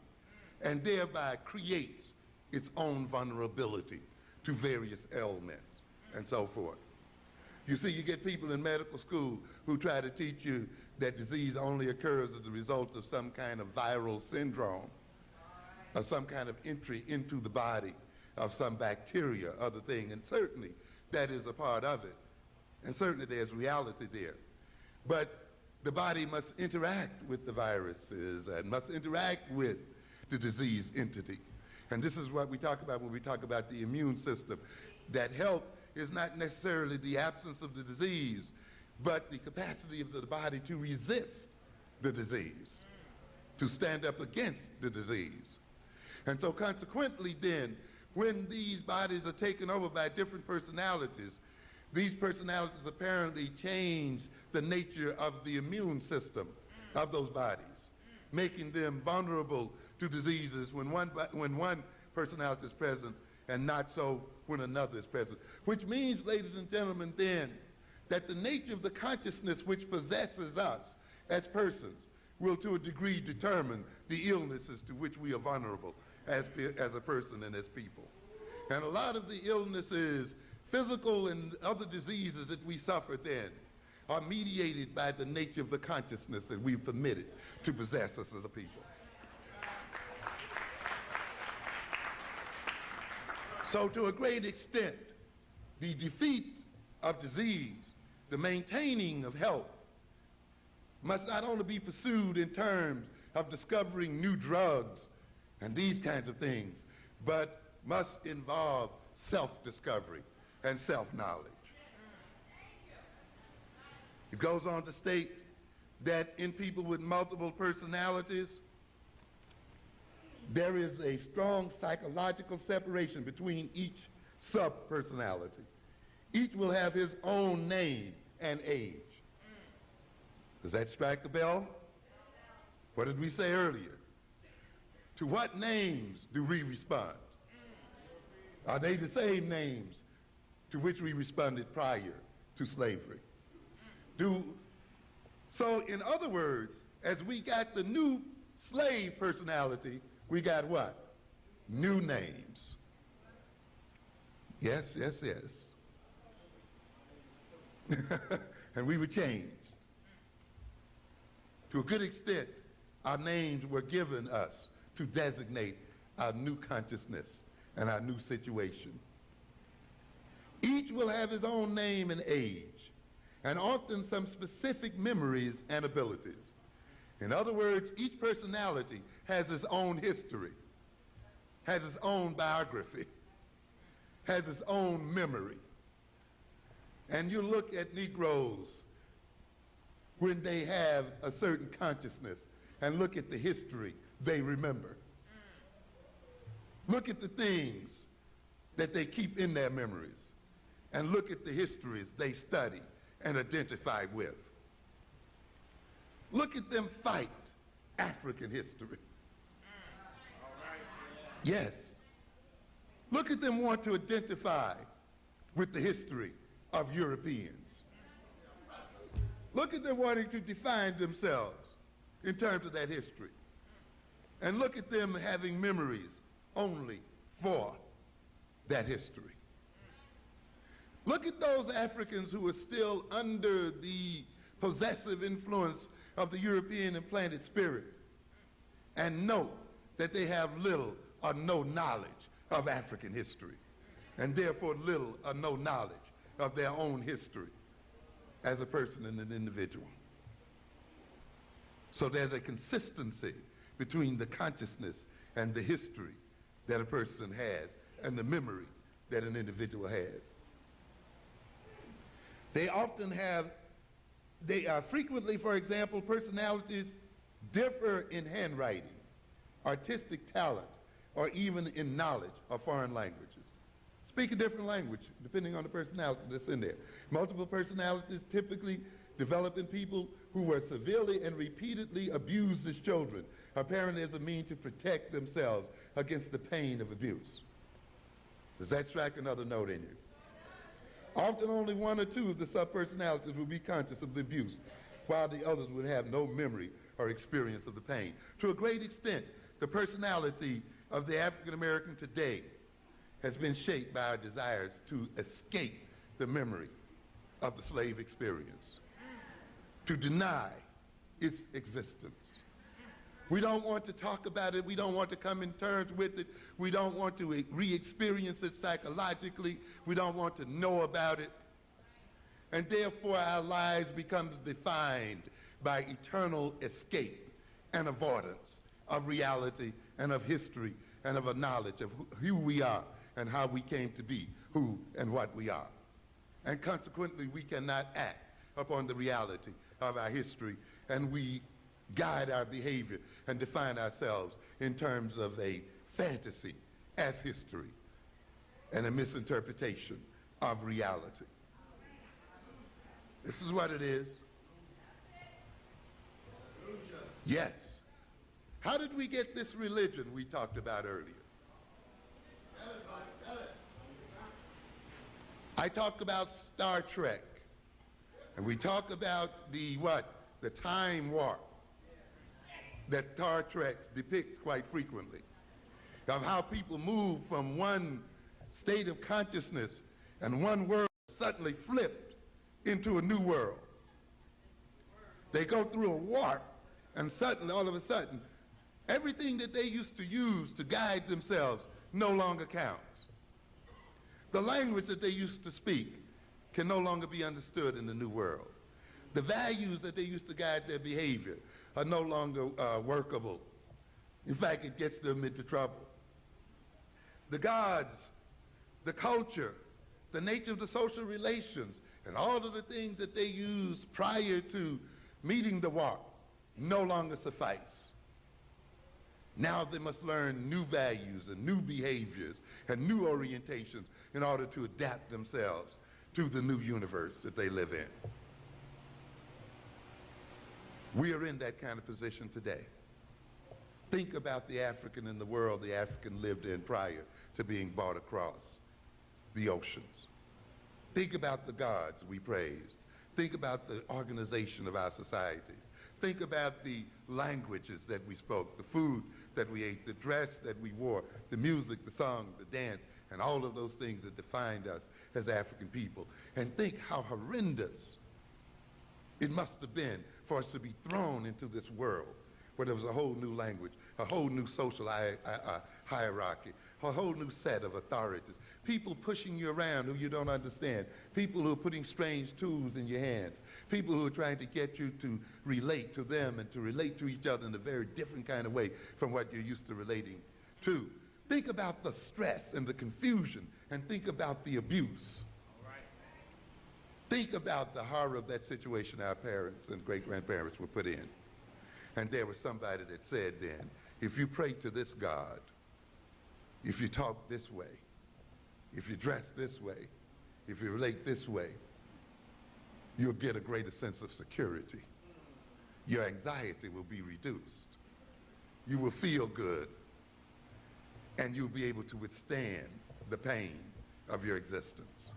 and thereby creates its own vulnerability to various ailments and so forth. You see, you get people in medical school who try to teach you that disease only occurs as a result of some kind of viral syndrome or some kind of entry into the body of some bacteria, other thing, and certainly that is a part of it, and certainly there's reality there. But the body must interact with the viruses and must interact with the disease entity. And this is what we talk about when we talk about the immune system. That health is not necessarily the absence of the disease, but the capacity of the body to resist the disease, to stand up against the disease. And so consequently then, when these bodies are taken over by different personalities, these personalities apparently change the nature of the immune system of those bodies, making them vulnerable to diseases when one personality is present and not so when another is present. Which means, ladies and gentlemen, then, that the nature of the consciousness which possesses us as persons will to a degree determine the illnesses to which we are vulnerable as a person and as people. And a lot of the illnesses, physical and other diseases that we suffer then, are mediated by the nature of the consciousness that we've permitted to possess us as a people. So to a great extent, the defeat of disease, the maintaining of health, must not only be pursued in terms of discovering new drugs and these kinds of things, but must involve self-discovery and self-knowledge. It goes on to state that in people with multiple personalities, there is a strong psychological separation between each sub-personality. Each will have his own name and age. Does that strike a bell? What did we say earlier? To what names do we respond? Are they the same names to which we responded prior to slavery? So in other words, as we got the new slave personality, we got what? New names. Yes, yes, yes. And we were changed. To a good extent, our names were given us to designate our new consciousness and our new situation. Each will have his own name and age, and often some specific memories and abilities. In other words, each personality has its own history, has its own biography, has its own memory. And you look at Negroes when they have a certain consciousness and look at the history they remember. Look at the things that they keep in their memories and look at the histories they study and identify with. Look at them fight African history. Yes. Look at them want to identify with the history of Europeans. Look at them wanting to define themselves in terms of that history. And look at them having memories only for that history. Look at those Africans who are still under the possessive influence of the European implanted spirit and note that they have little or no knowledge of African history and therefore little or no knowledge of their own history as a person and an individual. So there's a consistency between the consciousness and the history that a person has and the memory that an individual has. They frequently, for example, personalities differ in handwriting, artistic talent, or even in knowledge of foreign languages. Speak a different language depending on the personality that's in there. Multiple personalities typically develop in people who were severely and repeatedly abused as children, apparently as a means to protect themselves against the pain of abuse. Does that strike another note in you? Often only one or two of the subpersonalities will be conscious of the abuse, while the others would have no memory or experience of the pain. To a great extent, the personality of the African American today has been shaped by our desires to escape the memory of the slave experience, to deny its existence. We don't want to talk about it. We don't want to come in terms with it. We don't want to re-experience it psychologically. We don't want to know about it. And therefore, our lives becomes defined by eternal escape and avoidance of reality and of history and of a knowledge of who we are and how we came to be who and what we are. And consequently, we cannot act upon the reality of our history, and we guide our behavior and define ourselves in terms of a fantasy as history and a misinterpretation of reality. This is what it is. Yes. How did we get this religion we talked about earlier? I talked about Star Trek, and we talk about the time warp that Star Trek depicts quite frequently, of how people move from one state of consciousness and one world suddenly flipped into a new world. They go through a warp, and suddenly, all of a sudden, everything that they used to use to guide themselves no longer counts. The language that they used to speak can no longer be understood in the new world. The values that they used to guide their behavior are no longer workable. In fact, it gets them into trouble. The gods, the culture, the nature of the social relations, and all of the things that they used prior to meeting the warp no longer suffice. Now they must learn new values and new behaviors and new orientations in order to adapt themselves to the new universe that they live in. We are in that kind of position today. Think about the African in the world the African lived in prior to being brought across the oceans. Think about the gods we praised. Think about the organization of our societies. Think about the languages that we spoke, the food that we ate, the dress that we wore, the music, the song, the dance, and all of those things that defined us as African people. And think how horrendous it must have been for us to be thrown into this world where there was a whole new language, a whole new social hierarchy, a whole new set of authorities, people pushing you around who you don't understand, people who are putting strange tools in your hands, people who are trying to get you to relate to them and to relate to each other in a very different kind of way from what you're used to relating to. Think about the stress and the confusion, and think about the abuse. Think about the horror of that situation our parents and great-grandparents were put in. And there was somebody that said then, if you pray to this God, if you talk this way, if you dress this way, if you relate this way, you'll get a greater sense of security. Your anxiety will be reduced. You will feel good, and you'll be able to withstand the pain of your existence.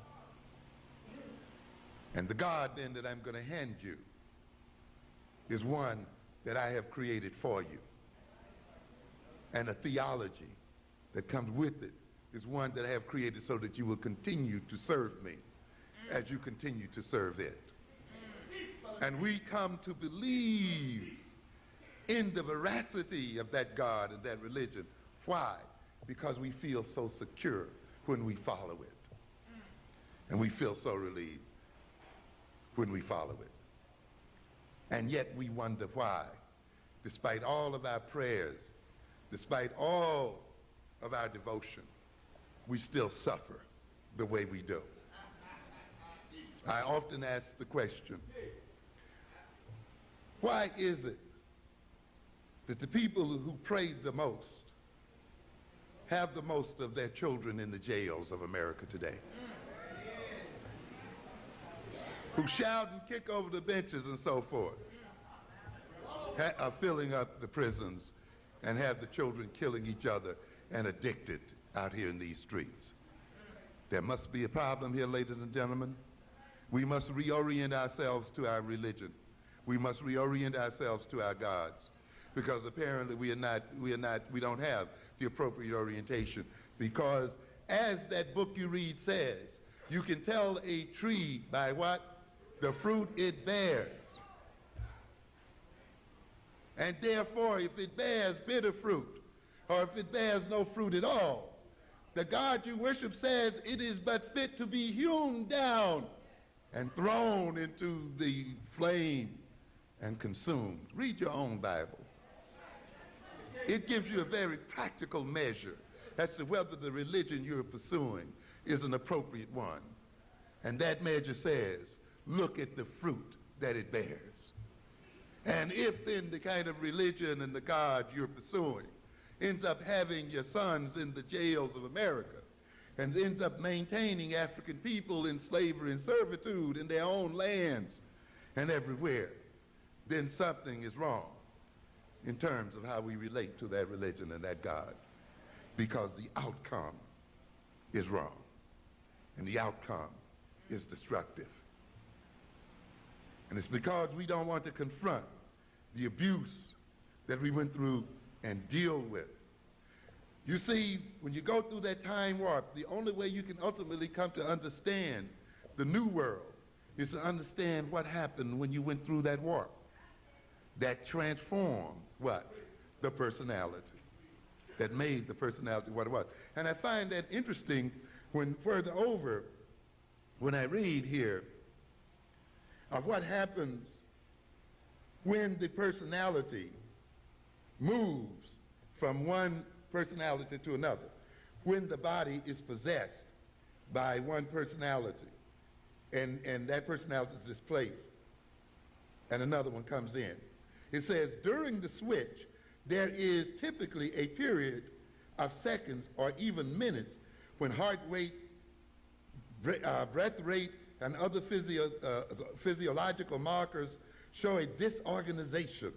And the God then that I'm going to hand you is one that I have created for you. And a theology that comes with it is one that I have created so that you will continue to serve me as you continue to serve it. And we come to believe in the veracity of that God and that religion. Why? Because we feel so secure when we follow it. And we feel so relieved when we follow it. And yet we wonder why, despite all of our prayers, despite all of our devotion, we still suffer the way we do. I often ask the question, why is it that the people who pray the most have the most of their children in the jails of America today? Who shout and kick over the benches and so forth, are filling up the prisons and have the children killing each other and addicted out here in these streets. There must be a problem here, ladies and gentlemen. We must reorient ourselves to our religion. We must reorient ourselves to our gods, because apparently we don't have the appropriate orientation. Because as that book you read says, you can tell a tree by what? The fruit it bears. And therefore, if it bears bitter fruit, or if it bears no fruit at all, the God you worship says it is but fit to be hewn down and thrown into the flame and consumed. Read your own Bible. It gives you a very practical measure as to whether the religion you're pursuing is an appropriate one. And that measure says, look at the fruit that it bears. And if then the kind of religion and the God you're pursuing ends up having your sons in the jails of America and ends up maintaining African people in slavery and servitude in their own lands and everywhere, then something is wrong in terms of how we relate to that religion and that God, because the outcome is wrong and the outcome is destructive. And it's because we don't want to confront the abuse that we went through and deal with. You see, when you go through that time warp, the only way you can ultimately come to understand the new world is to understand what happened when you went through that warp that transformed what? The personality, that made the personality what it was. And I find that interesting when further over, when I read here of what happens when the personality moves from one personality to another, when the body is possessed by one personality and that personality is displaced and another one comes in. It says, during the switch, there is typically a period of seconds or even minutes when heart rate, breath rate, and other physiological markers show a disorganization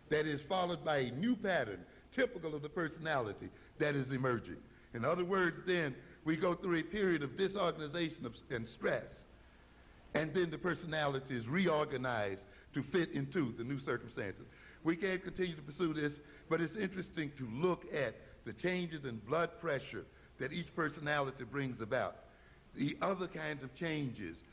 that is followed by a new pattern typical of the personality that is emerging. In other words, then, we go through a period of disorganization and stress, and then the personality is reorganized to fit into the new circumstances. We can't continue to pursue this, but it's interesting to look at the changes in blood pressure that each personality brings about, the other kinds of changes,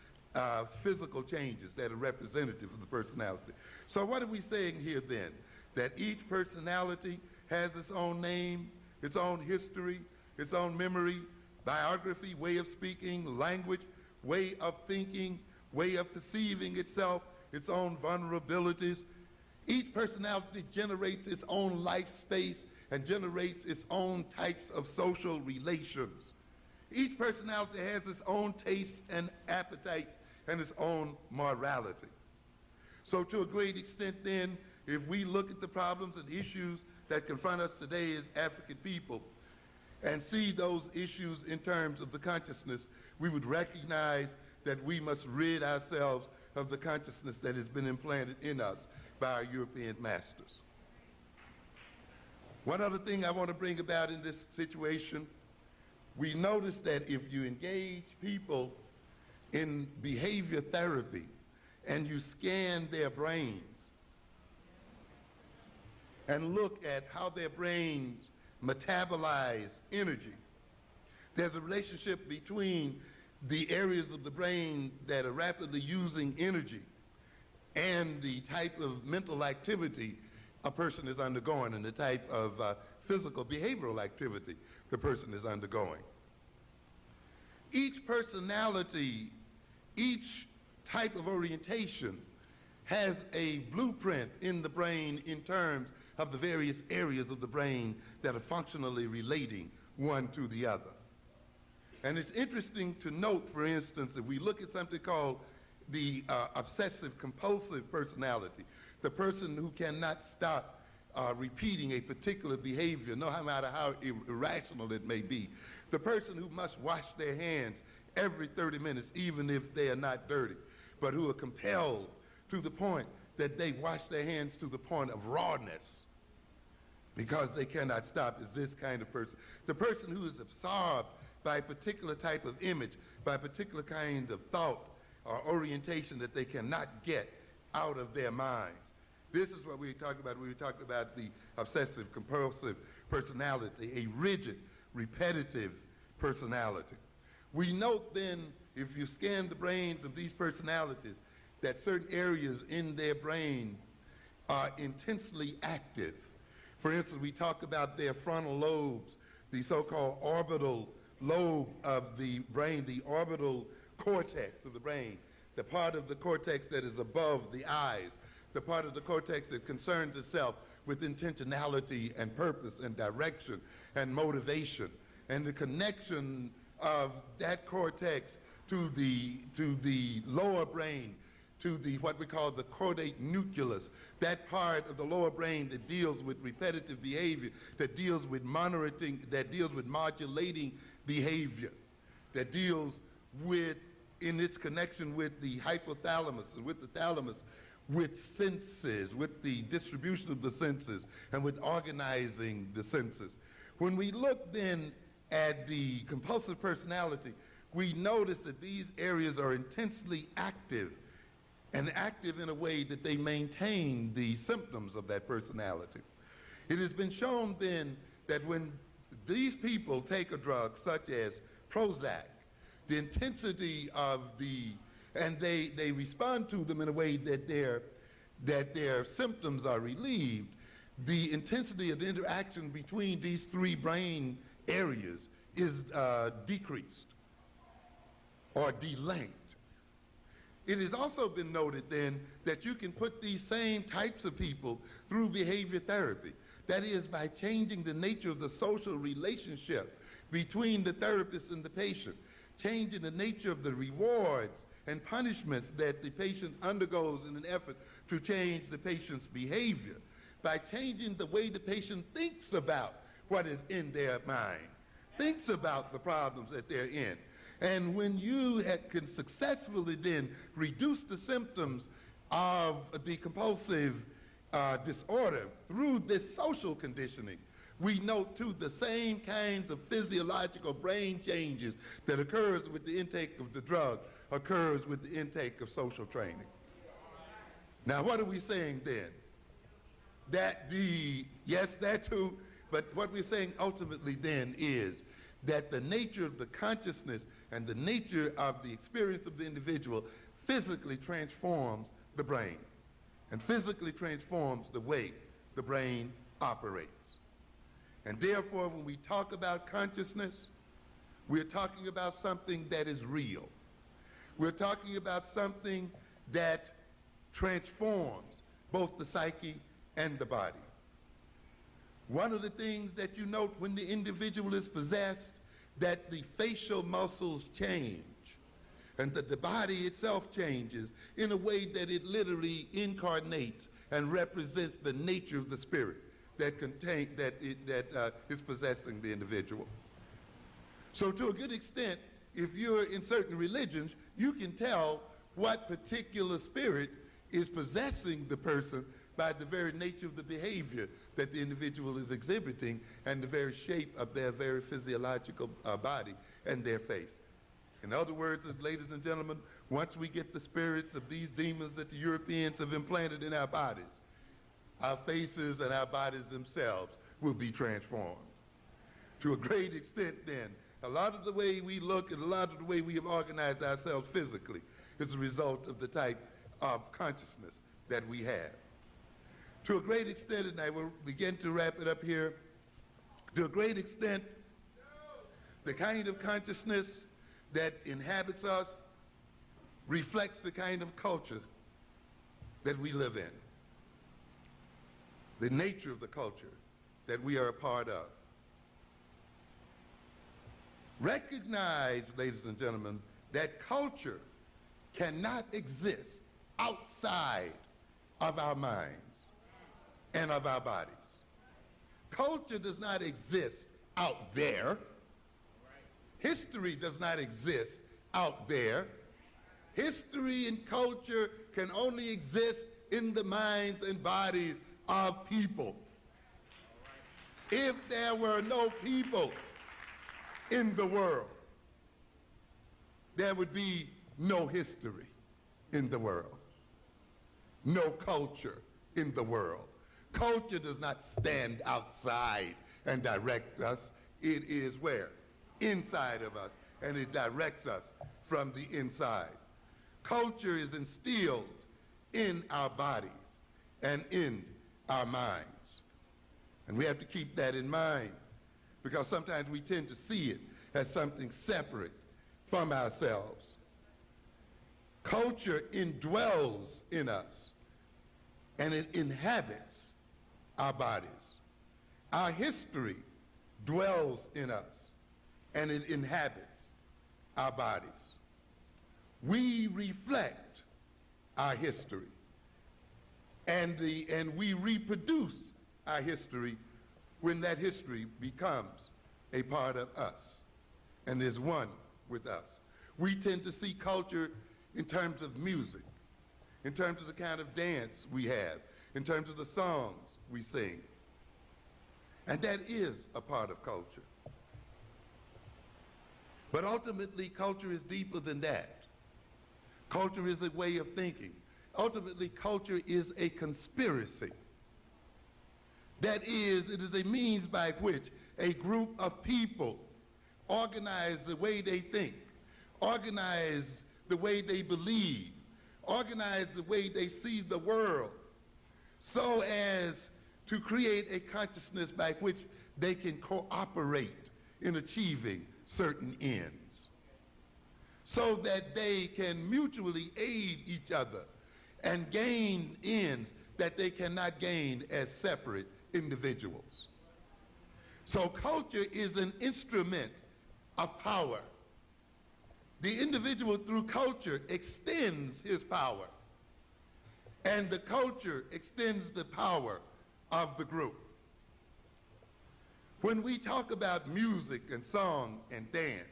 physical changes that are representative of the personality. So what are we saying here then? That each personality has its own name, its own history, its own memory, biography, way of speaking, language, way of thinking, way of perceiving itself, its own vulnerabilities. Each personality generates its own life space and generates its own types of social relations. Each personality has its own tastes and appetites and its own morality. So to a great extent then, if we look at the problems and issues that confront us today as African people and see those issues in terms of the consciousness, we would recognize that we must rid ourselves of the consciousness that has been implanted in us by our European masters. One other thing I want to bring about in this situation, we notice that if you engage people in behavior therapy and you scan their brains and look at how their brains metabolize energy, there's a relationship between the areas of the brain that are rapidly using energy and the type of mental activity a person is undergoing and the type of physical behavioral activity the person is undergoing. Each personality, each type of orientation has a blueprint in the brain in terms of the various areas of the brain that are functionally relating one to the other. And it's interesting to note, for instance, if we look at something called the obsessive-compulsive personality, the person who cannot stop repeating a particular behavior, no matter how irrational it may be, the person who must wash their hands every 30 minutes, even if they are not dirty, but who are compelled to the point that they wash their hands to the point of rawness because they cannot stop, is this kind of person. The person who is absorbed by a particular type of image, by a particular kind of thought or orientation that they cannot get out of their minds. This is what we were talking about. We were talking about the obsessive-compulsive personality, a rigid, repetitive personality. We note then, if you scan the brains of these personalities, that certain areas in their brain are intensely active. For instance, we talk about their frontal lobes, the so-called orbital lobe of the brain, the orbital cortex of the brain, the part of the cortex that is above the eyes, the part of the cortex that concerns itself with intentionality and purpose and direction and motivation, and the connection of that cortex to the lower brain, to the what we call the caudate nucleus, that part of the lower brain that deals with repetitive behavior, that deals with monitoring, that deals with modulating behavior, that deals with, in its connection with the hypothalamus and with the thalamus, with senses, with the distribution of the senses, and with organizing the senses. When we look then at the compulsive personality, we notice that these areas are intensely active, and active in a way that they maintain the symptoms of that personality. It has been shown then that when these people take a drug such as Prozac, the intensity of and they respond to them in a way that their symptoms are relieved, the intensity of the interaction between these three brain areas is decreased or delinked. It has also been noted then that you can put these same types of people through behavior therapy. That is, by changing the nature of the social relationship between the therapist and the patient, changing the nature of the rewards and punishments that the patient undergoes in an effort to change the patient's behavior, by changing the way the patient thinks about what is in their mind, thinks about the problems that they're in. And when you can successfully then reduce the symptoms of the compulsive disorder through this social conditioning, we note too the same kinds of physiological brain changes that occurs with the intake of the drug occurs with the intake of social training. Now, what are we saying then? Yes, that too, but what we're saying ultimately then is that the nature of the consciousness and the nature of the experience of the individual physically transforms the brain and physically transforms the way the brain operates. And therefore, when we talk about consciousness, we're talking about something that is real. We're talking about something that transforms both the psyche and the body. One of the things that you note when the individual is possessed, that the facial muscles change and that the body itself changes in a way that it literally incarnates and represents the nature of the spirit that is possessing the individual. So to a good extent, if you're in certain religions, you can tell what particular spirit is possessing the person by the very nature of the behavior that the individual is exhibiting and the very shape of their very physiological body and their face. In other words, ladies and gentlemen, once we get the spirits of these demons that the Europeans have implanted in our bodies, our faces and our bodies themselves will be transformed. To a great extent then, a lot of the way we look and a lot of the way we have organized ourselves physically is a result of the type of consciousness that we have. To a great extent, and I will begin to wrap it up here, to a great extent, the kind of consciousness that inhabits us reflects the kind of culture that we live in, the nature of the culture that we are a part of. Recognize, ladies and gentlemen, that culture cannot exist outside of our minds and of our bodies. Culture does not exist out there. History does not exist out there. History and culture can only exist in the minds and bodies of people. If there were no people in the world, there would be no history in the world, no culture in the world. Culture does not stand outside and direct us. It is where? Inside of us, and it directs us from the inside. Culture is instilled in our bodies and in our minds. And we have to keep that in mind, because sometimes we tend to see it as something separate from ourselves. Culture indwells in us, and it inhabits our bodies. Our history dwells in us, and it inhabits our bodies. We reflect our history, and we reproduce our history when that history becomes a part of us and is one with us. We tend to see culture in terms of music, in terms of the kind of dance we have, in terms of the songs we sing. And that is a part of culture. But ultimately, culture is deeper than that. Culture is a way of thinking. Ultimately, culture is a conspiracy. That is, it is a means by which a group of people organize the way they think, organize the way they believe, organize the way they see the world, so as to create a consciousness by which they can cooperate in achieving certain ends, so that they can mutually aid each other and gain ends that they cannot gain as separate individuals. So culture is an instrument of power. The individual through culture extends his power, and the culture extends the power of the group. When we talk about music and song and dance,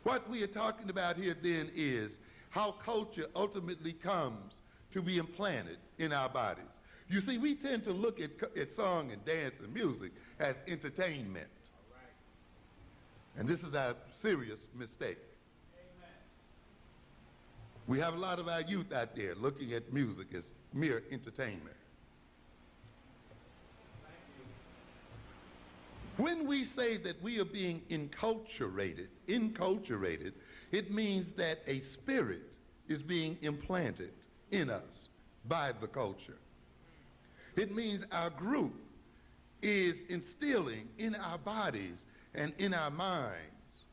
What we are talking about here then is how culture ultimately comes to be implanted in our bodies. You see, we tend to look at song and dance and music as entertainment. And this is a serious mistake. We have a lot of our youth out there looking at music as mere entertainment. When we say that we are being enculturated, it means that a spirit is being implanted in us by the culture. It means our group is instilling in our bodies and in our minds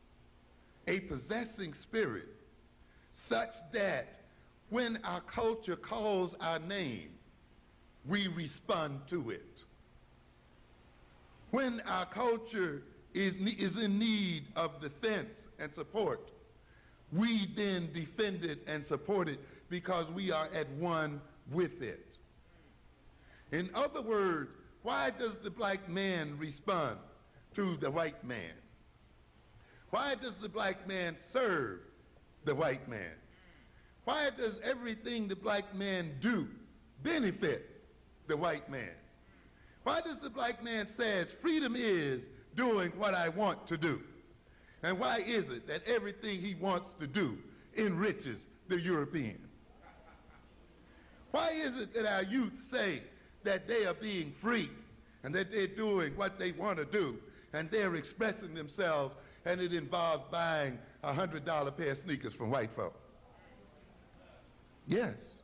a possessing spirit such that when our culture calls our name, we respond to it. When our culture is in need of defense and support, we then defend it and support it because we are at one with it. In other words, why does the black man respond to the white man? Why does the black man serve the white man? Why does everything the black man do benefit the white man? Why does the black man say freedom is doing what I want to do? And why is it that everything he wants to do enriches the European? Why is it that our youth say that they are being free and that they're doing what they want to do and they're expressing themselves, and it involves buying a $100 pair of sneakers from white folk? Yes.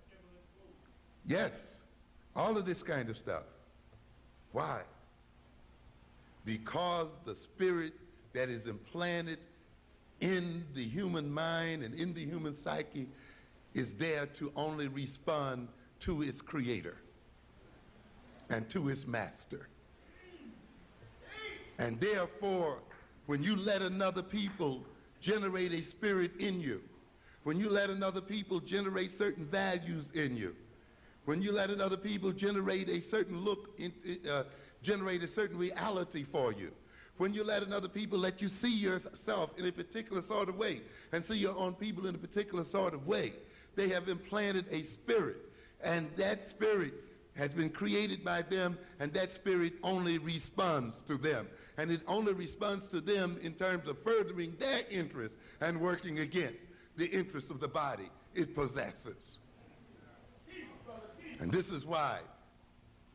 Yes. All of this kind of stuff. Why? Because the spirit that is implanted in the human mind and in the human psyche is there to only respond to its creator and to its master. And therefore, when you let another people generate a spirit in you, when you let another people generate certain values in you, when you let another people generate a certain generate a certain reality for you, when you let another people let you see yourself in a particular sort of way and see your own people in a particular sort of way, they have implanted a spirit, and that spirit has been created by them, and that spirit only responds to them. And it only responds to them in terms of furthering their interests and working against the interests of the body it possesses. And this is why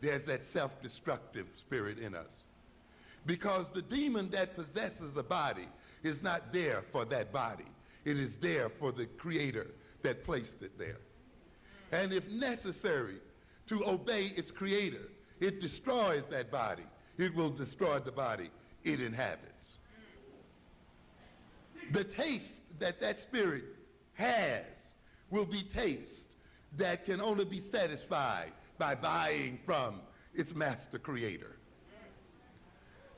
there's that self-destructive spirit in us. Because the demon that possesses a body is not there for that body. It is there for the creator that placed it there. And if necessary to obey its creator, it destroys that body. It will destroy the body it inhabits. The taste that that spirit has will be taste that can only be satisfied by buying from its master creator.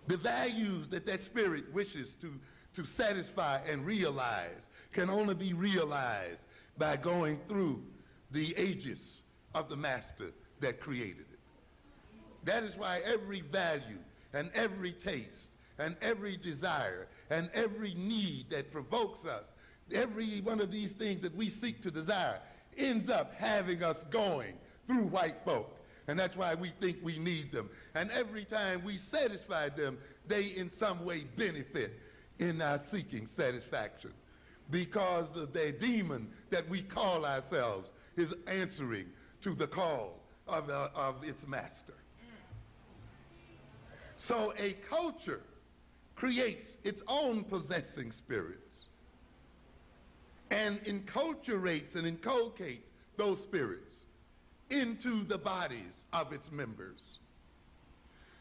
The values that that spirit wishes to satisfy and realize can only be realized by going through the aegis of the master that created it. That is why every value and every taste and every desire and every need that provokes us, every one of these things that we seek to desire, ends up having us going through white folk. And that's why we think we need them. And every time we satisfy them, they in some way benefit in our seeking satisfaction. Because of the demon that we call ourselves is answering to the call of its master. So a culture creates its own possessing spirits and enculturates and inculcates those spirits into the bodies of its members,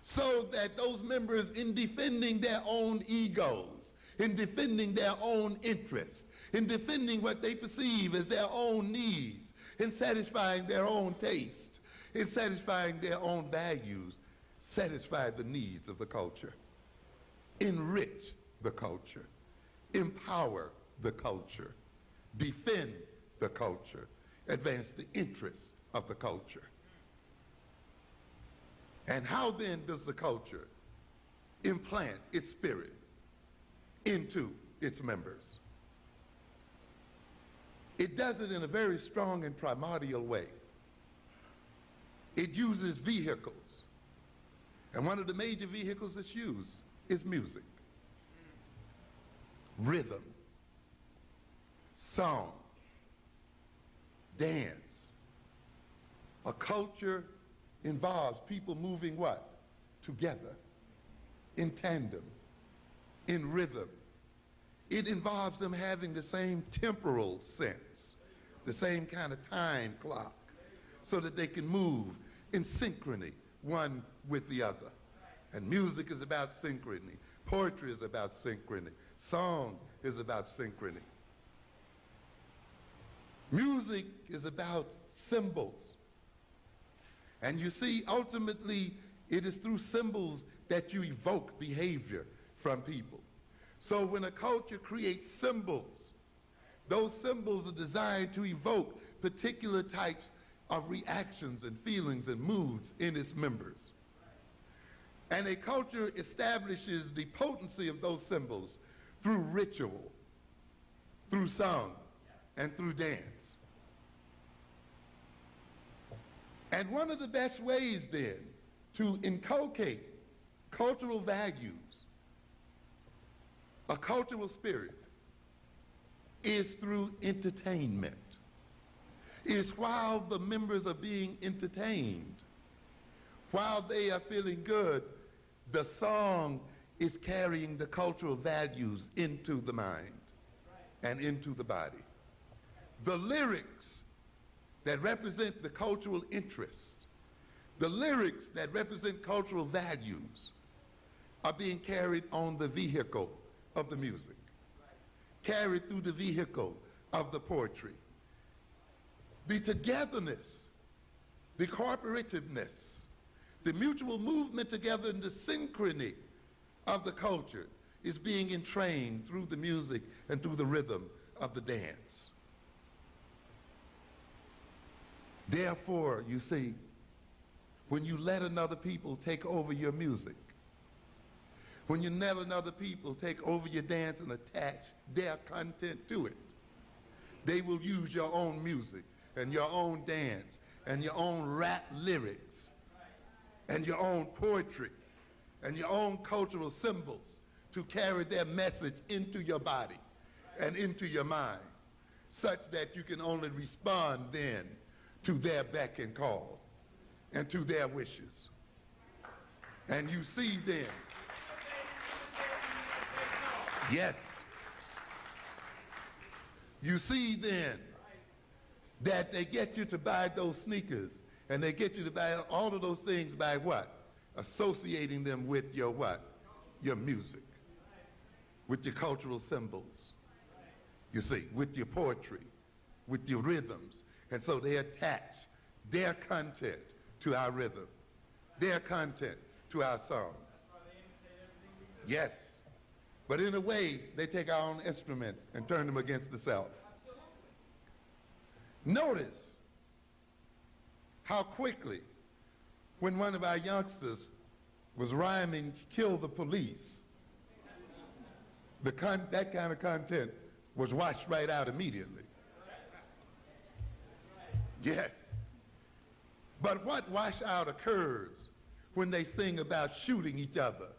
so that those members, in defending their own egos, in defending their own interests, in defending what they perceive as their own needs, in satisfying their own taste, in satisfying their own values, satisfy the needs of the culture, enrich the culture, empower the culture, defend the culture, advance the interests of the culture. And how then does the culture implant its spirit into its members? It does it in a very strong and primordial way. It uses vehicles. And one of the major vehicles that's used is music, rhythm, song, dance. A culture involves people moving what? Together, in tandem, in rhythm. It involves them having the same temporal sense, the same kind of time clock, so that they can move in synchrony, one with the other. And music is about synchrony. Poetry is about synchrony. Song is about synchrony. Music is about symbols. And you see, ultimately, it is through symbols that you evoke behavior from people. So when a culture creates symbols, those symbols are designed to evoke particular types of reactions and feelings and moods in its members. And a culture establishes the potency of those symbols through ritual, through song, and through dance. And one of the best ways then to inculcate cultural values, a cultural spirit, is through entertainment. Is while the members are being entertained, while they are feeling good, the song is carrying the cultural values into the mind and into the body. The lyrics that represent the cultural interest, the lyrics that represent cultural values, are being carried on the vehicle of the music, carried through the vehicle of the poetry. The togetherness, the cooperativeness, the mutual movement together and the synchrony of the culture is being entrained through the music and through the rhythm of the dance. Therefore, you see, when you let another people take over your music, when you let another people take over your dance and attach their content to it, they will use your own music and your own dance and your own rap lyrics and your own poetry and your own cultural symbols to carry their message into your body and into your mind, such that you can only respond then to their beck and call and to their wishes. And you see then, yes, you see then that they get you to buy those sneakers and they get you to buy all of those things by what? Associating them with your what? Your music, with your cultural symbols, you see, with your poetry, with your rhythms. And so they attach their content to our rhythm, their content to our song. Yes. But in a way, they take our own instruments and turn them against the self. Notice how quickly, when one of our youngsters was rhyming, "kill the police," that kind of content was washed right out immediately. Yes. But what wash out occurs when they sing about shooting each other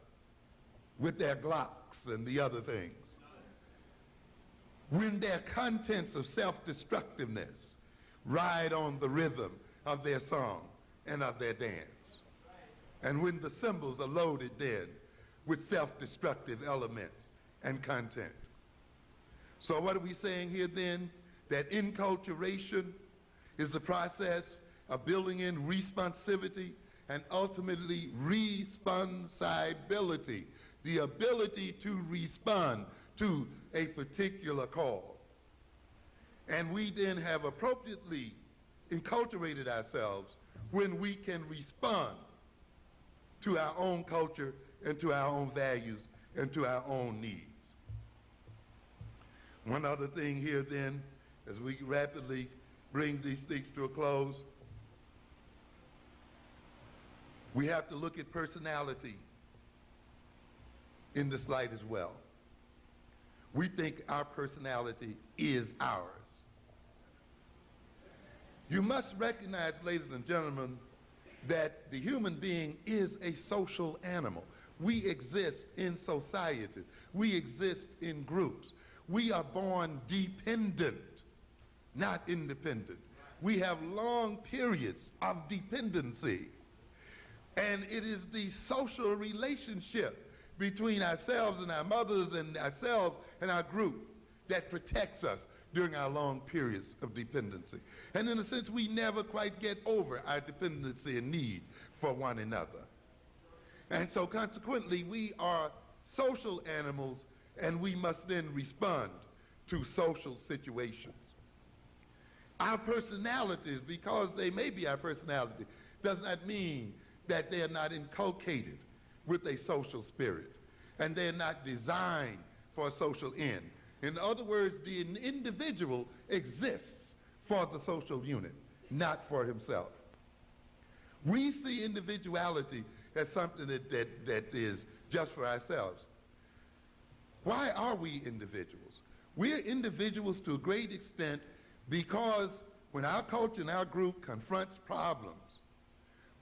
with their Glocks and the other things? When their contents of self-destructiveness ride on the rhythm of their song and of their dance. And when the symbols are loaded then with self-destructive elements and content. So what are we saying here then? That enculturation is the process of building in responsivity and ultimately responsibility, the ability to respond to a particular call. And we then have appropriately enculturated ourselves when we can respond to our own culture and to our own values and to our own needs. One other thing here then, as we rapidly bring these things to a close, we have to look at personality in this light as well. We think our personality is ours. You must recognize, ladies and gentlemen, that the human being is a social animal. We exist in society. We exist in groups. We are born dependent, not independent. We have long periods of dependency. And it is the social relationship between ourselves and our mothers and ourselves and our group that protects us during our long periods of dependency. And in a sense, we never quite get over our dependency and need for one another. And so consequently, we are social animals, and we must then respond to social situations. Our personalities, because they may be our personality, does not mean that they are not inculcated with a social spirit, and they are not designed for a social end. In other words, the individual exists for the social unit, not for himself. We see individuality as something that is just for ourselves. Why are we individuals? We're individuals to a great extent because when our culture and our group confronts problems,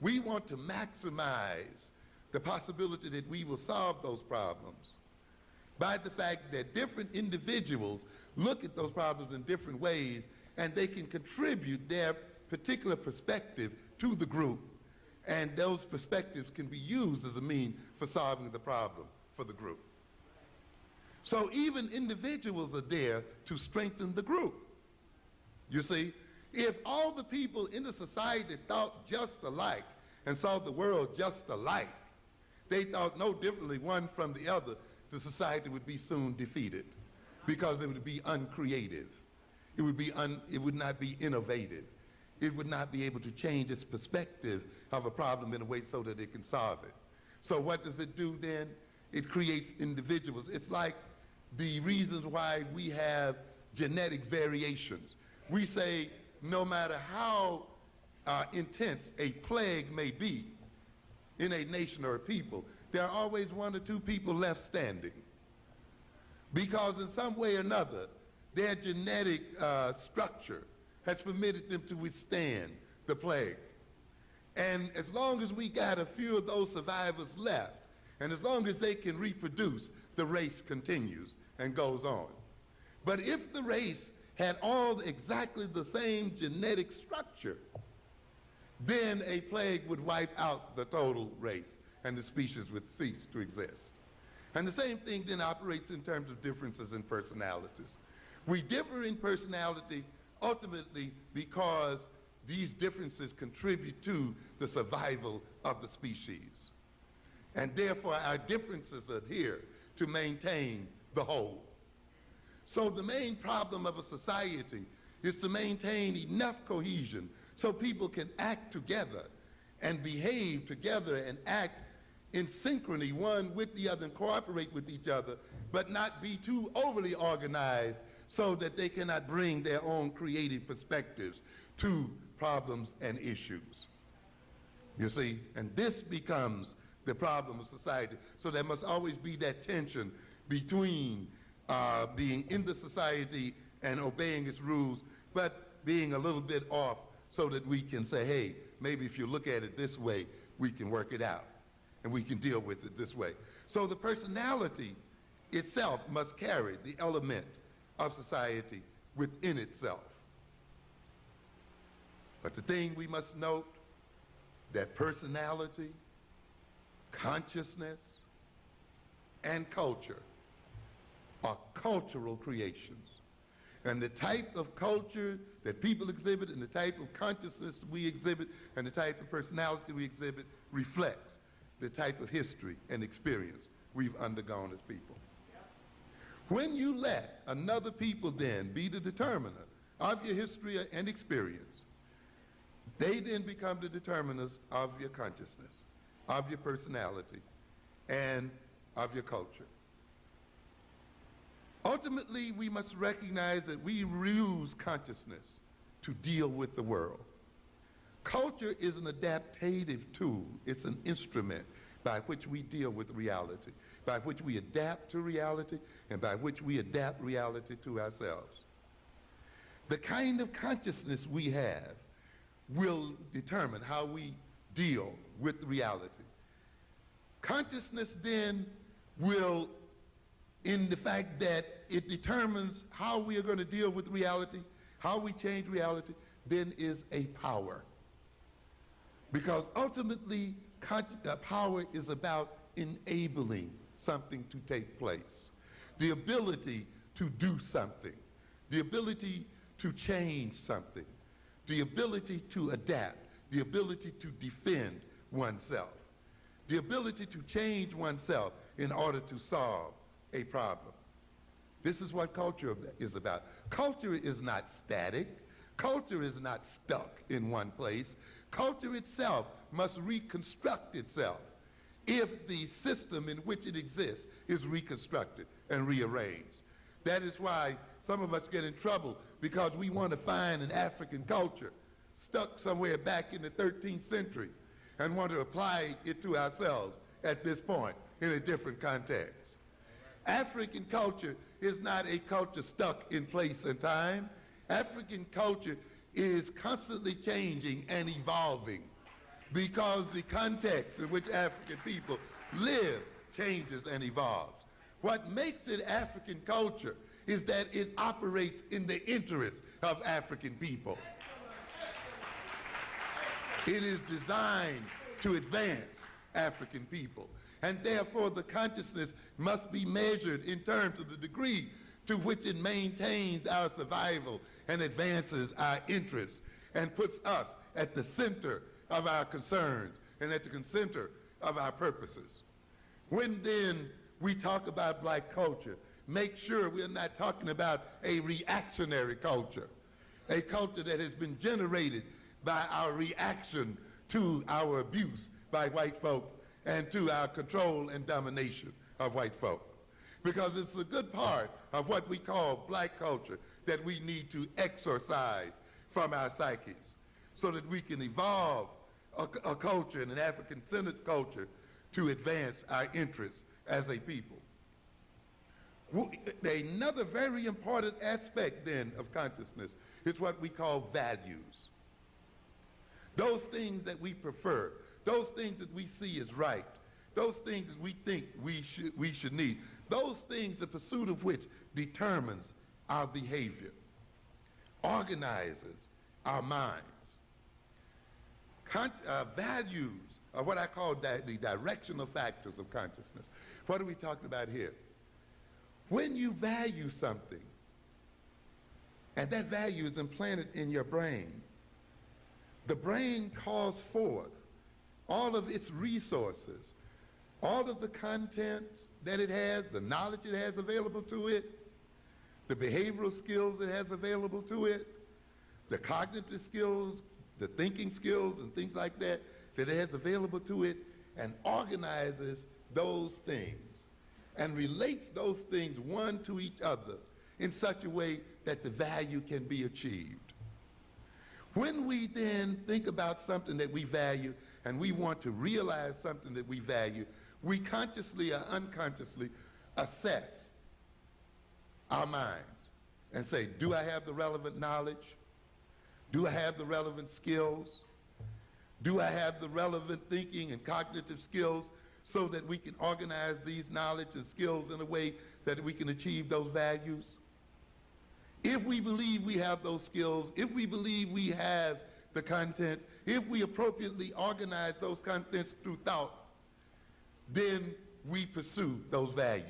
we want to maximize the possibility that we will solve those problems by the fact that different individuals look at those problems in different ways, and they can contribute their particular perspective to the group, and those perspectives can be used as a means for solving the problem for the group. So even individuals are there to strengthen the group. You see, if all the people in the society thought just alike and saw the world just alike, they thought no differently one from the other, the society would be soon defeated because it would be uncreative. It would not be innovative. It would not be able to change its perspective of a problem in a way so that it can solve it. So what does it do then? It creates individuals. It's like the reasons why we have genetic variations. We say no matter how intense a plague may be in a nation or a people, there are always one or two people left standing. Because in some way or another, their genetic structure has permitted them to withstand the plague. And as long as we got a few of those survivors left, and as long as they can reproduce, the race continues and goes on. But if the race had all exactly the same genetic structure, then a plague would wipe out the total race and the species would cease to exist. And the same thing then operates in terms of differences in personalities. We differ in personality ultimately because these differences contribute to the survival of the species. And therefore our differences are here to maintain the whole. So the main problem of a society is to maintain enough cohesion so people can act together and behave together and act in synchrony one with the other and cooperate with each other, but not be too overly organized so that they cannot bring their own creative perspectives to problems and issues. You see, and this becomes the problem of society. So there must always be that tension between being in the society and obeying its rules, but being a little bit off so that we can say, hey, maybe if you look at it this way, we can work it out and we can deal with it this way. So the personality itself must carry the element of society within itself. But the thing we must note, that personality, consciousness, and culture are cultural creations. And the type of culture that people exhibit and the type of consciousness we exhibit and the type of personality we exhibit reflects the type of history and experience we've undergone as people. When you let another people then be the determiner of your history and experience, they then become the determiners of your consciousness, of your personality, and of your culture. Ultimately, we must recognize that we use consciousness to deal with the world. Culture is an adaptive tool. It's an instrument by which we deal with reality, by which we adapt to reality, and by which we adapt reality to ourselves. The kind of consciousness we have will determine how we deal with reality. Consciousness then will, in the fact that it determines how we are going to deal with reality, how we change reality, then is a power. Because ultimately, power is about enabling something to take place. The ability to do something, the ability to change something, the ability to adapt, the ability to defend oneself, the ability to change oneself in order to solve a problem. This is what culture is about. Culture is not static. Culture is not stuck in one place. Culture itself must reconstruct itself if the system in which it exists is reconstructed and rearranged. That is why some of us get in trouble, because we want to find an African culture stuck somewhere back in the 13th century and want to apply it to ourselves at this point in a different context. African culture is not a culture stuck in place and time. African culture is constantly changing and evolving because the context in which African people live changes and evolves. What makes it African culture is that it operates in the interest of African people. It is designed to advance African people. And therefore, the consciousness must be measured in terms of the degree to which it maintains our survival and advances our interests and puts us at the center of our concerns and at the center of our purposes. When then we talk about black culture, make sure we're not talking about a reactionary culture, a culture that has been generated by our reaction to our abuse by white folk and to our control and domination of white folk. Because it's a good part of what we call black culture that we need to exorcise from our psyches so that we can evolve a culture, and an African-centered culture, to advance our interests as a people. Another very important aspect then of consciousness is what we call values. Those things that we prefer, those things that we see as right, those things that we think we should need, those things, the pursuit of which determines our behavior, organizes our minds. Values are what I call the directional factors of consciousness. What are we talking about here? When you value something, and that value is implanted in your brain, the brain calls forth all of its resources, all of the contents that it has, the knowledge it has available to it, the behavioral skills it has available to it, the cognitive skills, the thinking skills and things like that that it has available to it, and organizes those things and relates those things one to each other in such a way that the value can be achieved. When we then think about something that we value and we want to realize something that we value, we consciously or unconsciously assess our minds and say, do I have the relevant knowledge? Do I have the relevant skills? Do I have the relevant thinking and cognitive skills so that we can organize these knowledge and skills in a way that we can achieve those values? If we believe we have those skills, if we believe we have the contents, if we appropriately organize those contents through thought, then we pursue those values.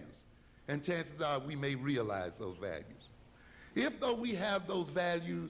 And chances are we may realize those values. If though we have those values,